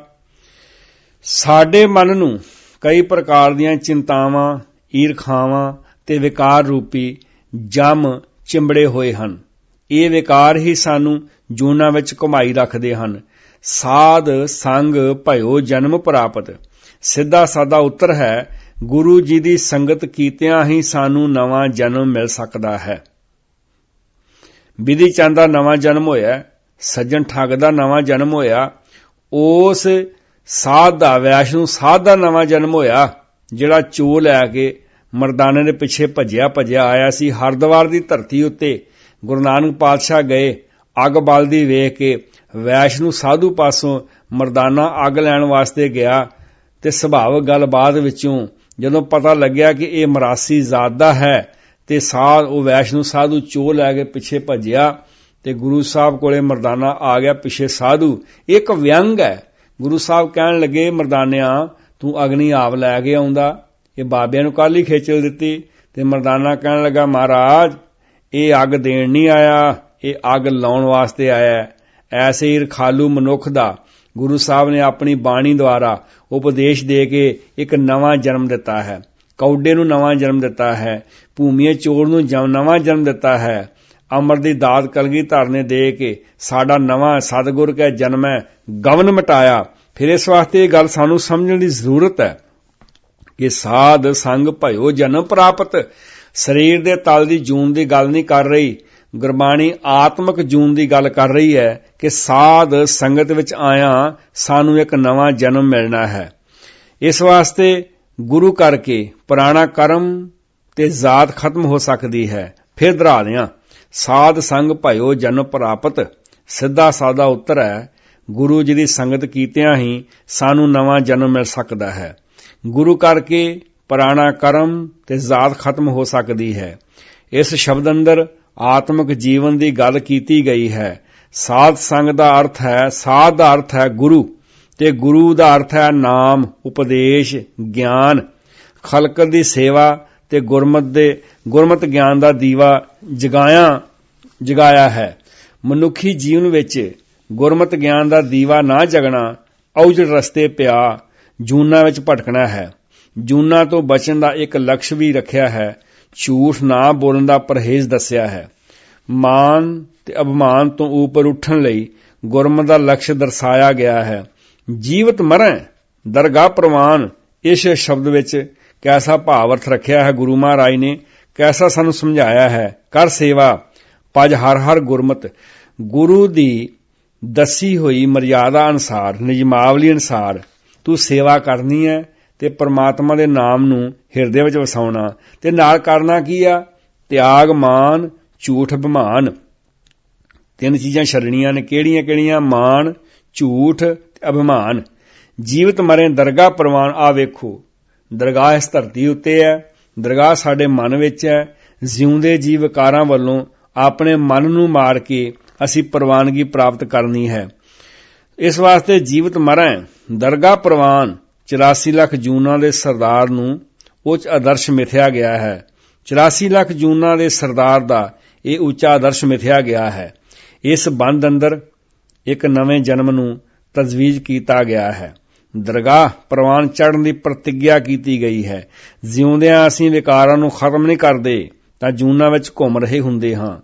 Speaker 1: ਸਾਡੇ ਮਨ ਨੂੰ ਕਈ ਪ੍ਰਕਾਰ ਦੀਆਂ ਚਿੰਤਾਵਾਂ, ਈਰਖਾਵਾਂ ਤੇ ਵਿਕਾਰ ਰੂਪੀ ਜਮ ਚਿੰਬੜੇ ਹੋਏ ਹਨ। ਇਹ ਵਿਕਾਰ ਹੀ ਸਾਨੂੰ ਜੂਨਾਂ ਵਿੱਚ ਘੁਮਾਈ ਰੱਖਦੇ ਹਨ। ਸਾਧ ਸੰਗ ਭਇਓ ਜਨਮ ਪ੍ਰਾਪਤ, ਸਿੱਧਾ ਸਾਦਾ ਉੱਤਰ ਹੈ, ਗੁਰੂ ਜੀ ਦੀ ਸੰਗਤ ਕੀਤਿਆਂ ਹੀ ਸਾਨੂੰ ਨਵਾਂ ਜਨਮ ਮਿਲ ਸਕਦਾ ਹੈ। ਬਿਧੀ ਚੰਦ ਦਾ ਨਵਾਂ ਜਨਮ ਹੋਇਆ, ਸੱਜਣ ਠੱਗ ਦਾ ਨਵਾਂ ਜਨਮ ਹੋਇਆ। ਉਸ ਸਾਧ ਦਾ, ਵੈਸ਼ਨੂੰ ਸਾਧ ਦਾ ਨਵਾਂ ਜਨਮ ਹੋਇਆ, ਜਿਹੜਾ ਚੋ ਲੈ ਕੇ ਮਰਦਾਨੇ ਦੇ ਪਿੱਛੇ ਭੱਜਿਆ ਆਇਆ ਸੀ। ਹਰਿਦੁਆਰ ਦੀ ਧਰਤੀ ਉੱਤੇ ਗੁਰੂ ਨਾਨਕ ਪਾਤਸ਼ਾਹ ਗਏ। ਅੱਗ ਬਲਦੀ ਵੇਖ ਕੇ ਵੈਸ਼ਨੂੰ ਸਾਧੂ ਪਾਸੋਂ ਮਰਦਾਨਾ ਅੱਗ ਲੈਣ ਵਾਸਤੇ ਗਿਆ ਤੇ ਸੁਭਾਵਿਕ ਗੱਲਬਾਤ ਵਿੱਚੋਂ ਜਦੋਂ ਪਤਾ ਲੱਗਿਆ ਕਿ ਇਹ ਮਰਾਸੀ ਜ਼ਾਤ ਦਾ ਹੈ ਤੇ ਉਹ ਵੈਸ਼ਨੂੰ ਸਾਧੂ ਚੋ ਲੈ ਕੇ ਪਿੱਛੇ ਭੱਜਿਆ ਤੇ ਗੁਰੂ ਸਾਹਿਬ ਕੋਲੇ ਮਰਦਾਨਾ ਆ ਗਿਆ। ਪਿੱਛੇ ਸਾਧੂ ਇੱਕ ਵਿਅੰਗ ਹੈ। ਗੁਰੂ ਸਾਹਿਬ ਕਹਿਣ ਲੱਗੇ, ਮਰਦਾਨਿਆਂ ਤੂੰ ਅਗਨੀ ਆਪ ਲੈ ਕੇ ਆਉਂਦਾ, ਇਹ ਬਾਬਿਆਂ ਨੂੰ ਕੱਲ ਹੀ ਖੇਚਲ ਦਿੱਤੀ। ਤੇ ਮਰਦਾਨਾ ਕਹਿਣ ਲੱਗਾ, ਮਹਾਰਾਜ ਇਹ ਅੱਗ ਦੇਣ ਨਹੀਂ ਆਇਆ, ਇਹ ਅੱਗ ਲਾਉਣ ਵਾਸਤੇ ਆਇਆ। ਐਸੇ ਹੀ ਰਖਾਲੂ ਮਨੁੱਖ ਦਾ ਗੁਰੂ ਸਾਹਿਬ ਨੇ ਆਪਣੀ ਬਾਣੀ ਦੁਆਰਾ ਉਪਦੇਸ਼ ਦੇ ਕੇ ਇੱਕ ਨਵਾਂ ਜਨਮ ਦਿੱਤਾ ਹੈ। ਕੌਡੇ ਨੂੰ ਨਵਾਂ ਜਨਮ ਦਿੱਤਾ ਹੈ। ਭੂਮੀਏ ਚੋਰ ਨੂੰ ਨਵਾਂ ਜਨਮ ਦਿੱਤਾ ਹੈ। ਅਮਰ ਦੀ ਦਾਤ ਕਲਗੀਧਰ ਨੇ ਦੇ ਕੇ ਸਾਡਾ ਨਵਾਂ ਸਤਿਗੁਰ ਕੈ ਜਨਮ ਹੈ ਗਵਨ ਮਿਟਾਇਆ। ਫਿਰ ਇਸ ਵਾਸਤੇ ਇਹ ਗੱਲ ਸਾਨੂੰ ਸਮਝਣ ਦੀ ਜ਼ਰੂਰਤ ਹੈ ਕਿ ਸਾਧ ਸੰਗ ਭਇਓ ਜਨਮ ਪ੍ਰਾਪਤ। ਸਰੀਰ ਦੇ ਤਲ ਦੀ ਜੂਨ ਦੀ ਗੱਲ ਨਹੀਂ ਕਰ ਰਹੀ, ਗੁਰਬਾਣੀ ਆਤਮਿਕ ਜੂਨ ਦੀ ਗੱਲ ਕਰ ਰਹੀ ਹੈ ਕਿ ਸਾਧ ਸੰਗਤ ਵਿੱਚ ਆਇਆ ਸਾਨੂੰ ਇੱਕ ਨਵਾਂ ਜਨਮ ਮਿਲਣਾ ਹੈ। ਇਸ ਵਾਸਤੇ ਗੁਰੂ ਕਰਕੇ ਪੁਰਾਣਾ ਕਰਮ ਤੇ ਜ਼ਾਤ ਖਤਮ ਹੋ ਸਕਦੀ ਹੈ। ਫਿਰ ਦੁਹਰਾ ਦਿਆਂ, ਸਾਧ ਸੰਗ ਭਇਓ ਜਨਮ ਪ੍ਰਾਪਤ ਸਿੱਧਾ ਸਾਦਾ ਉੱਤਰ ਹੈ, ਗੁਰੂ ਜੀ ਦੀ ਸੰਗਤ ਕੀਤਿਆਂ ਹੀ ਸਾਨੂੰ ਨਵਾਂ ਜਨਮ ਮਿਲ ਸਕਦਾ ਹੈ। ਗੁਰੂ ਕਰਕੇ ਪੁਰਾਣਾ ਕਰਮ ਤੇ ਜ਼ਾਤ ਖਤਮ ਹੋ ਸਕਦੀ ਹੈ। ਇਸ ਸ਼ਬਦ ਅੰਦਰ ਆਤਮਿਕ ਜੀਵਨ ਦੀ ਗੱਲ ਕੀਤੀ ਗਈ ਹੈ। ਸਾਧ ਸੰਗ ਦਾ ਅਰਥ ਹੈ, ਸਾਧ ਦਾ ਅਰਥ ਹੈ ਗੁਰੂ, ਤੇ ਗੁਰੂ ਦਾ ਅਰਥ ਹੈ ਨਾਮ, ਉਪਦੇਸ਼, ਗਿਆਨ, ਖਲਕ ਦੀ ਸੇਵਾ ਤੇ ਗੁਰਮਤਿ ਗਿਆਨ ਦਾ ਦੀਵਾ ਜਗਾਇਆ ਹੈ। ਮਨੁੱਖੀ ਜੀਵਨ ਵਿੱਚ ਗੁਰਮਤਿ ਗਿਆਨ ਦਾ ਦੀਵਾ ਨਾ ਜਗਣਾ ਔਜੜ ਰਸਤੇ ਪਿਆ ਜੂਨਾਂ ਵਿੱਚ ਭਟਕਣਾ ਹੈ। ਜੂਨਾਂ ਤੋਂ ਬਚਣ ਦਾ ਇੱਕ ਲਕਸ਼ ਵੀ ਰੱਖਿਆ ਹੈ। ਝੂਠ ਨਾ ਬੋਲਣ ਦਾ ਪਰਹੇਜ਼ ਦੱਸਿਆ ਹੈ। ਮਾਨ ਤੇ ਅਭਿਮਾਨ ਤੋਂ ਉੱਪਰ ਉੱਠਣ ਲਈ ਗੁਰਮਤਿ ਦਾ ਲਕਸ਼ ਦਰਸਾਇਆ ਗਿਆ ਹੈ। ਜੀਵਤ ਮਰੈ ਦਰਗਾਹ ਪ੍ਰਵਾਨ, ਇਸ ਸ਼ਬਦ ਵਿੱਚ ਕੈਸਾ ਭਾਵ ਅਰਥ ਰੱਖਿਆ ਹੈ ਗੁਰੂ ਮਹਾਰਾਜ ਨੇ, ਕੈਸਾ ਸਾਨੂੰ ਸਮਝਾਇਆ ਹੈ। ਕਰ ਸੇਵਾ ਭਜ ਹਰ ਹਰ ਗੁਰਮਤਿ, ਗੁਰੂ ਦੀ ਦੱਸੀ ਹੋਈ ਮਰਿਆਦਾ ਅਨੁਸਾਰ, ਨਿਯਮਾਵਲੀ ਅਨੁਸਾਰ ਤੂੰ ਸੇਵਾ ਕਰਨੀ ਹੈ ਤੇ ਪਰਮਾਤਮਾ ਦੇ ਨਾਮ ਨੂੰ ਹਿਰਦੇ ਵਿੱਚ ਵਸਾਉਣਾ ਤੇ ਨਾਲ ਕਰਨਾ ਕੀ ਆ? ਤਿਆਗ ਮਾਨ ਝੂਠ ਅਭਿਮਾਨ। ਤਿੰਨ ਚੀਜ਼ਾਂ ਛੱਡਣੀਆਂ ਨੇ। ਕਿਹੜੀਆਂ? ਮਾਨ, ਝੂਠ ਤੇ ਅਭਿਮਾਨ। ਜੀਵਤ ਮਰੇ ਦਰਗਾਹ ਪ੍ਰਵਾਨ। ਆ ਵੇਖੋ, ਦਰਗਾਹ ਇਸ ਧਰਤੀ ਉੱਤੇ ਹੈ, ਦਰਗਾਹ ਸਾਡੇ ਮਨ ਵਿੱਚ ਹੈ। ਜਿਉਂਦੇ ਜੀਵ ਵਿਕਾਰਾਂ ਵੱਲੋਂ ਆਪਣੇ ਮਨ ਨੂੰ ਮਾਰ ਕੇ ਅਸੀਂ ਪ੍ਰਵਾਨਗੀ ਪ੍ਰਾਪਤ ਕਰਨੀ ਹੈ। ਇਸ ਵਾਸਤੇ ਜੀਵਤ ਮਰੈ ਦਰਗਾਹ ਪ੍ਰਵਾਨ 84 ਲੱਖ ਜੂਨਾਂ ਦੇ ਸਰਦਾਰ ਨੂੰ ਉੱਚ ਆਦਰਸ਼ ਮਿਥਿਆ ਗਿਆ ਹੈ। 84 ਲੱਖ ਜੂਨਾਂ ਦੇ ਸਰਦਾਰ ਦਾ ਇਹ ਉੱਚਾ ਆਦਰਸ਼ ਮਿਥਿਆ ਗਿਆ ਹੈ। ਇਸ ਬੰਦ ਅੰਦਰ ਇੱਕ ਨਵੇਂ ਜਨਮ ਨੂੰ ਤਜਵੀਜ਼ ਕੀਤਾ ਗਿਆ ਹੈ। ਦਰਗਾਹ ਪ੍ਰਵਾਨ ਚੜ੍ਹਨ ਦੀ ਪ੍ਰਤਿੱਗਿਆ ਕੀਤੀ ਗਈ ਹੈ। ਜਿਉਂਦਿਆਂ ਅਸੀਂ ਵਿਕਾਰਾਂ ਨੂੰ ਖਤਮ ਨਹੀਂ ਕਰਦੇ ਤਾਂ ਜੂਨਾਂ ਵਿੱਚ ਘੁੰਮ ਰਹੇ ਹੁੰਦੇ ਹਾਂ।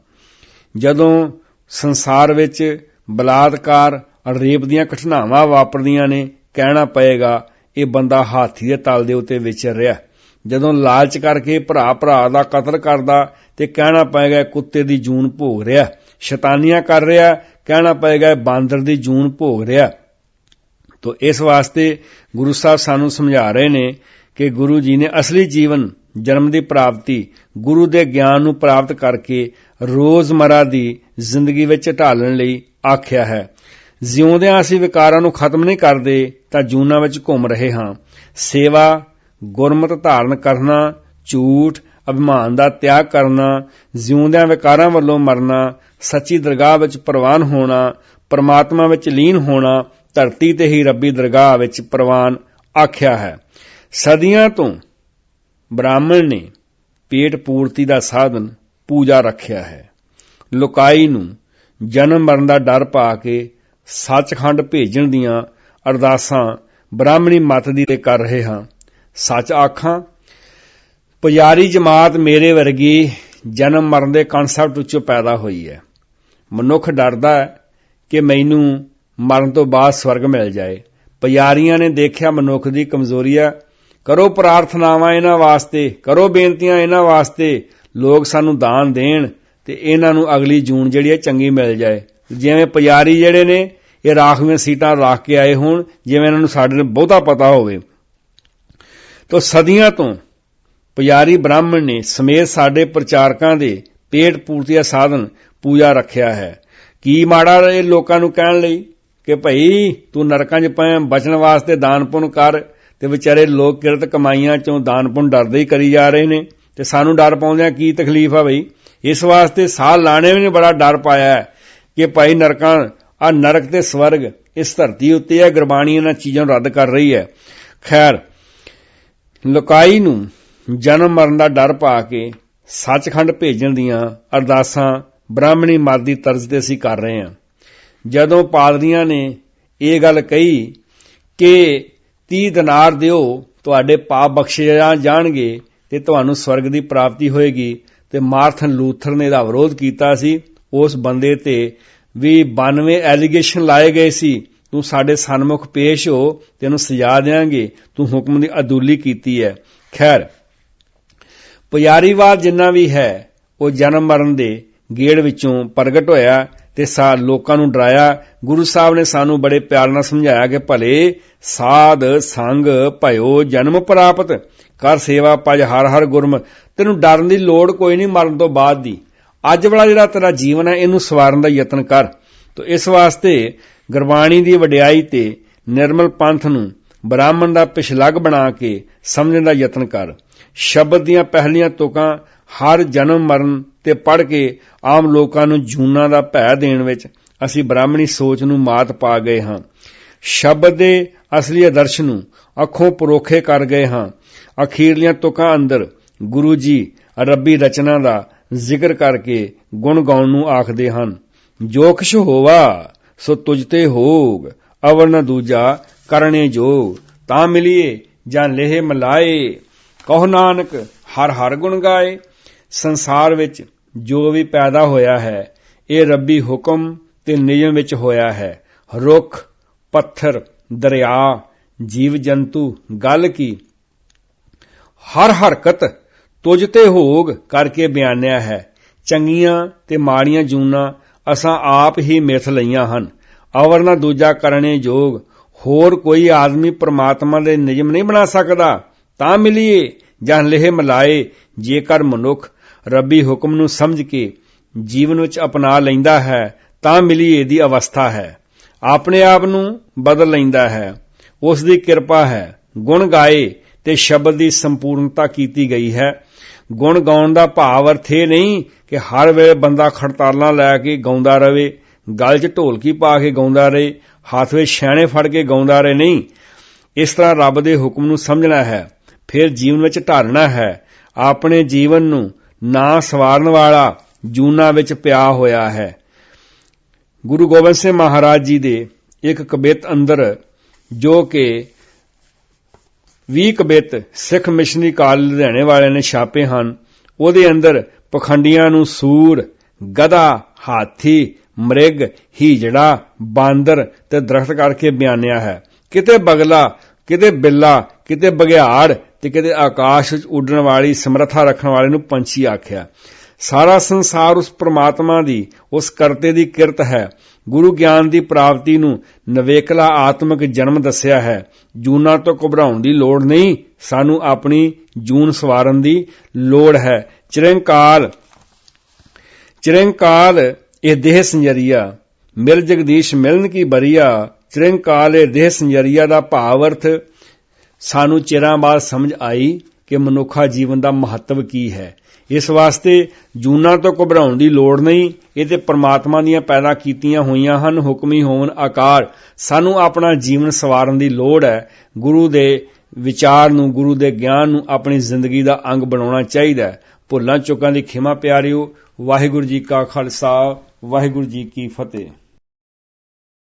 Speaker 1: ਜਦੋਂ ਸੰਸਾਰ ਵਿੱਚ ਬਲਾਤਕਾਰ ਰੇਪ ਦੀਆਂ ਘਟਨਾਵਾਂ ਵਾਪਰਦੀਆਂ ਨੇ, ਕਹਿਣਾ ਪਏਗਾ ਇਹ ਬੰਦਾ ਹਾਥੀ ਦੇ ਤਲ ਦੇ ਉੱਤੇ ਵਿਚਰ ਰਿਹਾ। ਜਦੋਂ ਲਾਲਚ ਕਰਕੇ ਭਰਾ ਦਾ ਕਤਲ ਕਰਦਾ ਤੇ ਕਹਿਣਾ ਪਏਗਾ ਕੁੱਤੇ ਦੀ ਜੂਨ ਭੋਗ ਰਿਹਾ। ਸ਼ੈਤਾਨੀਆਂ ਕਰ ਰਿਹਾ, ਕਹਿਣਾ ਪਏਗਾ ਬਾਂਦਰ ਦੀ ਜੂਨ ਭੋਗ ਰਿਹਾ। ਤੋ ਇਸ ਵਾਸਤੇ ਗੁਰੂ ਸਾਹਿਬ ਸਾਨੂੰ ਸਮਝਾ ਰਹੇ ਨੇ ਕਿ ਗੁਰੂ ਜੀ ਨੇ ਅਸਲੀ ਜੀਵਨ ਜਨਮ ਦੀ ਪ੍ਰਾਪਤੀ ਗੁਰੂ ਦੇ ਗਿਆਨ ਨੂੰ ਪ੍ਰਾਪਤ ਕਰਕੇ ਰੋਜ਼ਮਰਾ ਦੀ ਜ਼ਿੰਦਗੀ ਵਿੱਚ ਢਾਲਣ ਲਈ ਆਖਿਆ ਹੈ। ਜਿਉਂਦਿਆਂ ਅਸੀਂ ਵਿਕਾਰਾਂ ਨੂੰ ਖਤਮ ਨਹੀਂ ਕਰਦੇ ਤਾਂ ਜੂਨਾਂ ਵਿੱਚ ਘੁੰਮ ਰਹੇ ਹਾਂ। ਸੇਵਾ, ਗੁਰਮਤਿ ਧਾਰਨ ਕਰਨਾ, ਝੂਠ ਅਭਿਮਾਨ ਦਾ ਤਿਆਗ ਕਰਨਾ, ਜਿਉਂਦਿਆਂ ਵਿਕਾਰਾਂ ਵੱਲੋਂ ਮਰਨਾ, ਸੱਚੀ ਦਰਗਾਹ ਵਿੱਚ ਪ੍ਰਵਾਨ ਹੋਣਾ, ਪਰਮਾਤਮਾ ਵਿੱਚ ਲੀਨ ਹੋਣਾ, ਧਰਤੀ ਤੇ ਹੀ ਰੱਬੀ ਦਰਗਾਹ ਵਿੱਚ ਪ੍ਰਵਾਨ ਆਖਿਆ ਹੈ। ਸਦੀਆਂ ਤੋਂ ਬ੍ਰਾਹਮਣ ਨੇ ਪੇਟ ਪੂਰਤੀ ਦਾ ਸਾਧਨ ਪੂਜਾ ਰੱਖਿਆ ਹੈ। ਲੁਕਾਈ ਨੂੰ ਜਨਮ ਮਰਨ ਦਾ ਡਰ ਪਾ ਕੇ ਸੱਚਖੰਡ ਭੇਜਣ ਦੀਆਂ ਅਰਦਾਸਾਂ ਬ੍ਰਾਹਮਣੀ ਮੱਤ ਦੀ ਤੇ ਕਰ ਰਹੇ ਹਾਂ। ਸੱਚ ਆਖਾਂ, ਪੁਜਾਰੀ ਜਮਾਤ ਮੇਰੇ ਵਰਗੀ ਜਨਮ ਮਰਨ ਦੇ ਕਨਸੈਪਟ ਵਿੱਚੋਂ ਪੈਦਾ ਹੋਈ ਹੈ। ਮਨੁੱਖ ਡਰਦਾ ਹੈ ਕਿ ਮੈਨੂੰ ਮਰਨ ਤੋਂ ਬਾਅਦ ਸਵਰਗ ਮਿਲ ਜਾਏ। ਪੁਜਾਰੀਆਂ ਨੇ ਦੇਖਿਆ ਮਨੁੱਖ ਦੀ ਕਮਜ਼ੋਰੀ ਹੈ, ਕਰੋ ਪ੍ਰਾਰਥਨਾਵਾਂ ਇਹਨਾਂ ਵਾਸਤੇ, ਕਰੋ ਬੇਨਤੀਆਂ ਇਹਨਾਂ ਵਾਸਤੇ, ਲੋਕ ਸਾਨੂੰ ਦਾਨ ਦੇਣ ਤੇ ਇਹਨਾਂ ਨੂੰ ਅਗਲੀ ਜੂਨ ਜਿਹੜੀ ਹੈ ਚੰਗੀ ਮਿਲ ਜਾਏ। ਜਿਵੇਂ ਪੁਜਾਰੀ ਜਿਹੜੇ ਨੇ ਇਹ ਰਾਖਵੀਆਂ ਸੀਟਾਂ ਰੱਖ ਕੇ ਆਏ ਹੋਣ, ਜਿਵੇਂ ਇਹਨਾਂ ਨੂੰ ਸਾਡੇ ਨੂੰ ਬਹੁਤਾ ਪਤਾ ਹੋਵੇ। ਤੋ ਸਦੀਆਂ ਤੋਂ ਪੁਜਾਰੀ ਬ੍ਰਾਹਮਣ ਨੇ ਸਮੇਤ ਸਾਡੇ ਪ੍ਰਚਾਰਕਾਂ ਦੇ ਪੇਟ ਪੂਰਤੀ ਦਾ ਸਾਧਨ ਪੂਜਾ ਰੱਖਿਆ ਹੈ। ਕੀ ਮਾੜਾ ਇਹ ਲੋਕਾਂ ਨੂੰ ਕਹਿਣ ਲਈ ਕਿ ਭਈ ਤੂੰ ਨਰਕਾਂ 'ਚ ਪਏ, ਬਚਣ ਵਾਸਤੇ ਦਾਨ ਪੁੰਨ ਕਰ, ਤੇ ਵਿਚਾਰੇ ਲੋਕ ਕਿਰਤ ਕਮਾਈਆਂ 'ਚੋਂ ਦਾਨ ਪੁੰਨ ਡਰਦੇ ਹੀ ਕਰੀ ਜਾ ਰਹੇ ਨੇ, ਤੇ ਸਾਨੂੰ ਡਰ ਪਾਉਂਦਿਆਂ ਕੀ ਤਕਲੀਫ ਆ ਬਈ। ਇਸ ਵਾਸਤੇ ਸਾਹ ਲਾਣੇ ਵੀ ਨੇ ਬੜਾ ਡਰ ਪਾਇਆ ਹੈ ਕਿ ਭਾਈ ਨਰਕਾਂ ਆ ਨਰਕ ਤੇ ਸਵਰਗ ਇਸ ਧਰਤੀ ਉੱਤੇ ਹੈ। ਗੁਰਬਾਣੀ ਇਹਨਾਂ ਚੀਜ਼ਾਂ ਨੂੰ ਰੱਦ ਕਰ ਰਹੀ ਹੈ। ਖੈਰ, ਲੋਕਾਈ ਨੂੰ ਜਨਮ ਮਰਨ ਦਾ ਡਰ ਪਾ ਕੇ ਸੱਚਖੰਡ ਭੇਜਣ ਦੀਆਂ ਅਰਦਾਸਾਂ ਬ੍ਰਾਹਮਣੀ ਮਤ ਦੀ ਤਰਜ਼ ਤੇ ਅਸੀਂ ਕਰ ਰਹੇ ਹਾਂ। ਜਦੋਂ ਪਾਦਰੀਆਂ ਨੇ ਇਹ ਗੱਲ ਕਹੀ ਕਿ 30 ਦਿਨਾਰ ਦਿਓ, ਤੁਹਾਡੇ ਪਾਪ ਬਖਸ਼ੇ ਜਾਣਗੇ ਤੇ ਤੁਹਾਨੂੰ ਸਵਰਗ ਦੀ ਪ੍ਰਾਪਤੀ ਹੋਏਗੀ, ਤੇ ਮਾਰਥਨ ਲੂਥਰ ਨੇ ਇਹਦਾ ਵਿਰੋਧ ਕੀਤਾ ਸੀ। ਉਸ ਬੰਦੇ ਤੇ ਵੀ 92 ਐਲੀਗੇਸ਼ਨ ਲਾਏ ਗਏ ਸੀ, ਤੂੰ ਸਾਡੇ ਸਨਮੁਖ ਪੇਸ਼ ਹੋ, ਤੈਨੂੰ ਸਜ਼ਾ ਦੇਵਾਂਗੇ, ਤੂੰ ਹੁਕਮ ਦੀ ਅਦੂਲੀ ਕੀਤੀ ਹੈ। ਖੈਰ, ਪੁਜਾਰੀਵਾਦ ਜਿੰਨਾ ਵੀ ਹੈ ਉਹ ਜਨਮ ਮਰਨ ਦੇ ਗੇੜ ਵਿੱਚੋਂ ਪ੍ਰਗਟ ਹੋਇਆ ਤੇ ਲੋਕਾਂ ਨੂੰ ਡਰਾਇਆ। ਗੁਰੂ ਸਾਹਿਬ ਨੇ ਸਾਨੂੰ ਬੜੇ ਪਿਆਰ ਨਾਲ ਸਮਝਾਇਆ ਕਿ ਭਲੇ ਸਾਧ ਸੰਗ ਭਇਓ ਜਨਮ ਪ੍ਰਾਪਤ, ਕਰ ਸੇਵਾ ਪਜ ਹਰ ਹਰ ਗੁਰਮ। ਤੈਨੂੰ ਡਰਨ ਦੀ ਲੋੜ ਕੋਈ ਨਹੀਂ ਮਰਨ ਤੋਂ ਬਾਅਦ ਦੀ। ਅੱਜ ਵਾਲਾ ਜਿਹੜਾ ਤੇਰਾ ਜੀਵਨ ਹੈ ਇਹਨੂੰ ਸਵਾਰਨ ਦਾ ਯਤਨ ਕਰ। ਤੋ ਇਸ ਵਾਸਤੇ ਗੁਰਬਾਣੀ ਦੀ ਵਡਿਆਈ ਤੇ ਨਿਰਮਲ ਪੰਥ ਨੂੰ ਬ੍ਰਾਹਮਣ ਦਾ ਪਿਛਲੱਗ ਬਣਾ ਕੇ ਸਮਝਣ ਦਾ ਯਤਨ ਕਰ। ਸ਼ਬਦ ਦੀਆਂ ਪਹਿਲੀਆਂ ਤੁਕਾਂ ਹਰ ਜਨਮ ਮਰਨ ਤੇ ਪੜ੍ਹ ਕੇ ਆਮ ਲੋਕਾਂ ਨੂੰ ਜੂਨਾਂ ਦਾ ਭੈ ਦੇਣ ਵਿੱਚ ਅਸੀਂ ਬ੍ਰਾਹਮਣੀ ਸੋਚ ਨੂੰ ਮਾਤ ਪਾ ਗਏ ਹਾਂ। ਸ਼ਬਦ ਦੇ ਅਸਲੀ ਆਦਰਸ਼ ਨੂੰ ਅੱਖੋਂ ਪਰੋਖੇ ਕਰ ਗਏ ਹਾਂ। ਅਖੀਰਲੀਆਂ ਤੁਕਾਂ ਅੰਦਰ ਗੁਰੂ ਜੀ ਰੱਬੀ ਰਚਨਾ ਦਾ ਜ਼ਿਕਰ ਕਰਕੇ ਗੁਣ ਗਾਉਣ ਨੂੰ ਆਖਦੇ ਹਨ। ਜੋ ਕਿਛ ਹੋਵਾ ਸੋ ਤੁਝ ਤੇ ਹੋਗ, ਅਵਰ ਨ ਦੂਜਾ ਕਰਨੇ ਜੋਗ, ਤਾਂ ਮਿਲੀਏ ਜਾਂ ਲੇਹ ਮਲਾਏ, ਕਹੋ ਨਾਨਕ ਹਰ ਹਰ ਗੁਣ ਗਾਏ। ਸੰਸਾਰ ਵਿੱਚ ਜੋ ਵੀ ਪੈਦਾ ਹੋਇਆ ਹੈ ਇਹ ਰੱਬੀ ਹੁਕਮ ਤੇ ਨਿਯਮ ਵਿੱਚ ਹੋਇਆ ਹੈ। ਰੁੱਖ, ਪੱਥਰ, ਦਰਿਆ, ਜੀਵ ਜੰਤੂ, ਗੱਲ ਕੀ ਹਰ ਹਰਕਤ ਤੁਝ ਤੇ ਹੋਗ ਕਰਕੇ ਬਿਆਨਿਆ ਹੈ। ਚੰਗੀਆਂ ਤੇ ਮਾੜੀਆਂ ਜੂਨਾਂ ਅਸਾਂ ਆਪ ਹੀ ਮਿਥ ਲਈਆਂ ਹਨ। ਅਵਰ ਨਾ ਦੂਜਾ ਕਰਨੇ ਜੋਗ, ਹੋਰ ਕੋਈ ਆਦਮੀ ਪ੍ਰਮਾਤਮਾ ਦੇ ਨਿਯਮ ਨਹੀਂ ਬਣਾ ਸਕਦਾ। ਤਾਂ ਮਿਲੀਏ ਜਾਂ ਲੇਹ ਮਲਾਏ, ਜੇਕਰ ਮਨੁੱਖ ਰੱਬੀ ਹੁਕਮ ਨੂੰ ਸਮਝ ਕੇ ਜੀਵਨ ਵਿੱਚ ਅਪਣਾ ਲੈਂਦਾ ਹੈ ਤਾਂ ਮਿਲੀਏ ਦੀ ਅਵਸਥਾ ਹੈ। ਆਪਣੇ ਆਪ ਨੂੰ ਬਦਲ ਲੈਂਦਾ ਹੈ, ਉਸ ਦੀ ਕਿਰਪਾ ਹੈ। ਗੁਣ ਗਾਏ ਤੇ ਸ਼ਬਦ ਦੀ ਸੰਪੂਰਨਤਾ ਕੀਤੀ ਗਈ ਹੈ। ਗੁਣ ਗਾਉਣ ਦਾ ਭਾਵ ਅਰਥ ਇਹ ਨਹੀਂ ਕਿ ਹਰ ਵੇਲੇ ਬੰਦਾ ਖੜਤਾਲਾਂ ਲੈ ਕੇ ਗਾਉਂਦਾ ਰਹੇ, ਗਲ 'ਚ ਢੋਲਕੀ ਪਾ ਕੇ ਗਾਉਂਦਾ ਰਹੇ, ਹੱਥ ਵਿੱਚ ਛੈਣੇ ਫੜ ਕੇ ਗਾਉਂਦਾ ਰਹੇ। ਨਹੀਂ, ਇਸ ਤਰ੍ਹਾਂ ਰੱਬ ਦੇ ਹੁਕਮ ਨੂੰ ਸਮਝਣਾ ਹੈ, ਫਿਰ ਜੀਵਨ ਵਿੱਚ ਢਾਲਣਾ ਹੈ। ਆਪਣੇ ਜੀਵਨ ਨੂੰ ਨਾ ਸਵਾਰਨ ਵਾਲਾ ਜੂਨਾਂ ਵਿੱਚ ਪਿਆ ਹੋਇਆ ਹੈ। ਗੁਰੂ ਗੋਬਿੰਦ ਸਿੰਘ ਮਹਾਰਾਜ ਜੀ ਦੇ ਇੱਕ ਕਵਿਤ ਅੰਦਰ, ਜੋ ਕਿ 20 ਕਵਿਤ ਸਿੱਖ ਮਿਸ਼ਨਰੀ ਕਾਲਜ ਲੁਧਿਆਣੇ ਵਾਲਿਆਂ ਨੇ ਛਾਪੇ ਹਨ, ਉਹਦੇ ਅੰਦਰ ਪਖੰਡੀਆਂ ਨੂੰ ਸੂਰ, ਗਧਾ, ਹਾਥੀ, ਮ੍ਰਿਗ, ਹੀਜੜਾ, ਬਾਂਦਰ ਤੇ ਦਰਖਤ ਕਰਕੇ ਬਿਆਨਿਆ ਹੈ। ਕਿਤੇ ਬਗਲਾ, ਕਿਤੇ ਬਿੱਲਾ, ਕਿਤੇ ਬਘਿਆੜ ਤੇ ਕਿਤੇ ਆਕਾਸ਼ ਵਿੱਚ ਉੱਡਣ ਵਾਲੀ ਸਮਰੱਥਾ ਰੱਖਣ ਵਾਲੇ ਨੂੰ ਪੰਛੀ ਆਖਿਆ। ਸਾਰਾ ਸੰਸਾਰ ਉਸ ਪ੍ਰਮਾਤਮਾ ਦੀ, ਉਸ ਕਰਤੇ ਦੀ ਕਿਰਤ ਹੈ। ਗੁਰੂ ਗਿਆਨ ਦੀ ਪ੍ਰਾਪਤੀ ਨੂੰ ਨਵੇਕਲਾ ਆਤਮਿਕ ਜਨਮ ਦੱਸਿਆ ਹੈ। ਜੂਨਾਂ ਤੋਂ ਘਬਰਾਉਣ ਦੀ ਲੋੜ ਨਹੀਂ, ਸਾਨੂੰ ਆਪਣੀ ਜੂਨ ਸਵਾਰਨ ਦੀ ਲੋੜ ਹੈ। ਚਿਰੰਕਾਲ ਇਹ ਦੇਹ ਸੰਜਰੀਆ, ਮਿਲ ਜਗਦੀਸ਼ ਮਿਲਨ ਕੀ ਬਰੀਆ। ਚਿਰੰਕਾਲ ਇਹ ਦੇਹ ਸੰਜਰੀਆ ਦਾ ਭਾਵ ਅਰਥ ਸਾਨੂੰ ਚਿਰਾਂ ਬਾਅਦ ਸਮਝ ਆਈ ਕਿ ਮਨੁੱਖਾ ਜੀਵਨ ਦਾ ਮਹੱਤਵ ਕੀ ਹੈ। ਇਸ ਵਾਸਤੇ ਜੂਨਾਂ ਤੋਂ ਘਬਰਾਉਣ ਦੀ ਲੋੜ ਨਹੀਂ, ਇਹ ਤੇ ਪਰਮਾਤਮਾ ਦੀਆਂ ਪੈਦਾ ਕੀਤੀਆਂ ਹੋਈਆਂ ਹਨ ਹੁਕਮੀ ਹੋਣ ਆਕਾਰ। ਸਾਨੂੰ ਆਪਣਾ ਜੀਵਨ ਸਵਾਰਨ ਦੀ ਲੋੜ ਹੈ। ਗੁਰੂ ਦੇ ਵਿਚਾਰ ਨੂੰ, ਗੁਰੂ ਦੇ ਗਿਆਨ ਨੂੰ ਆਪਣੀ ਜ਼ਿੰਦਗੀ ਦਾ ਅੰਗ ਬਣਾਉਣਾ ਚਾਹੀਦਾ ਹੈ। ਭੁੱਲਾਂ ਚੁੱਕਾਂ ਦੀ ਖਿਮਾ ਪਿਆਰਿਓ। ਵਾਹਿਗੁਰੂ ਜੀ ਕਾ ਖਾਲਸਾ, ਵਾਹਿਗੁਰੂ ਜੀ ਕੀ ਫਤਿਹ।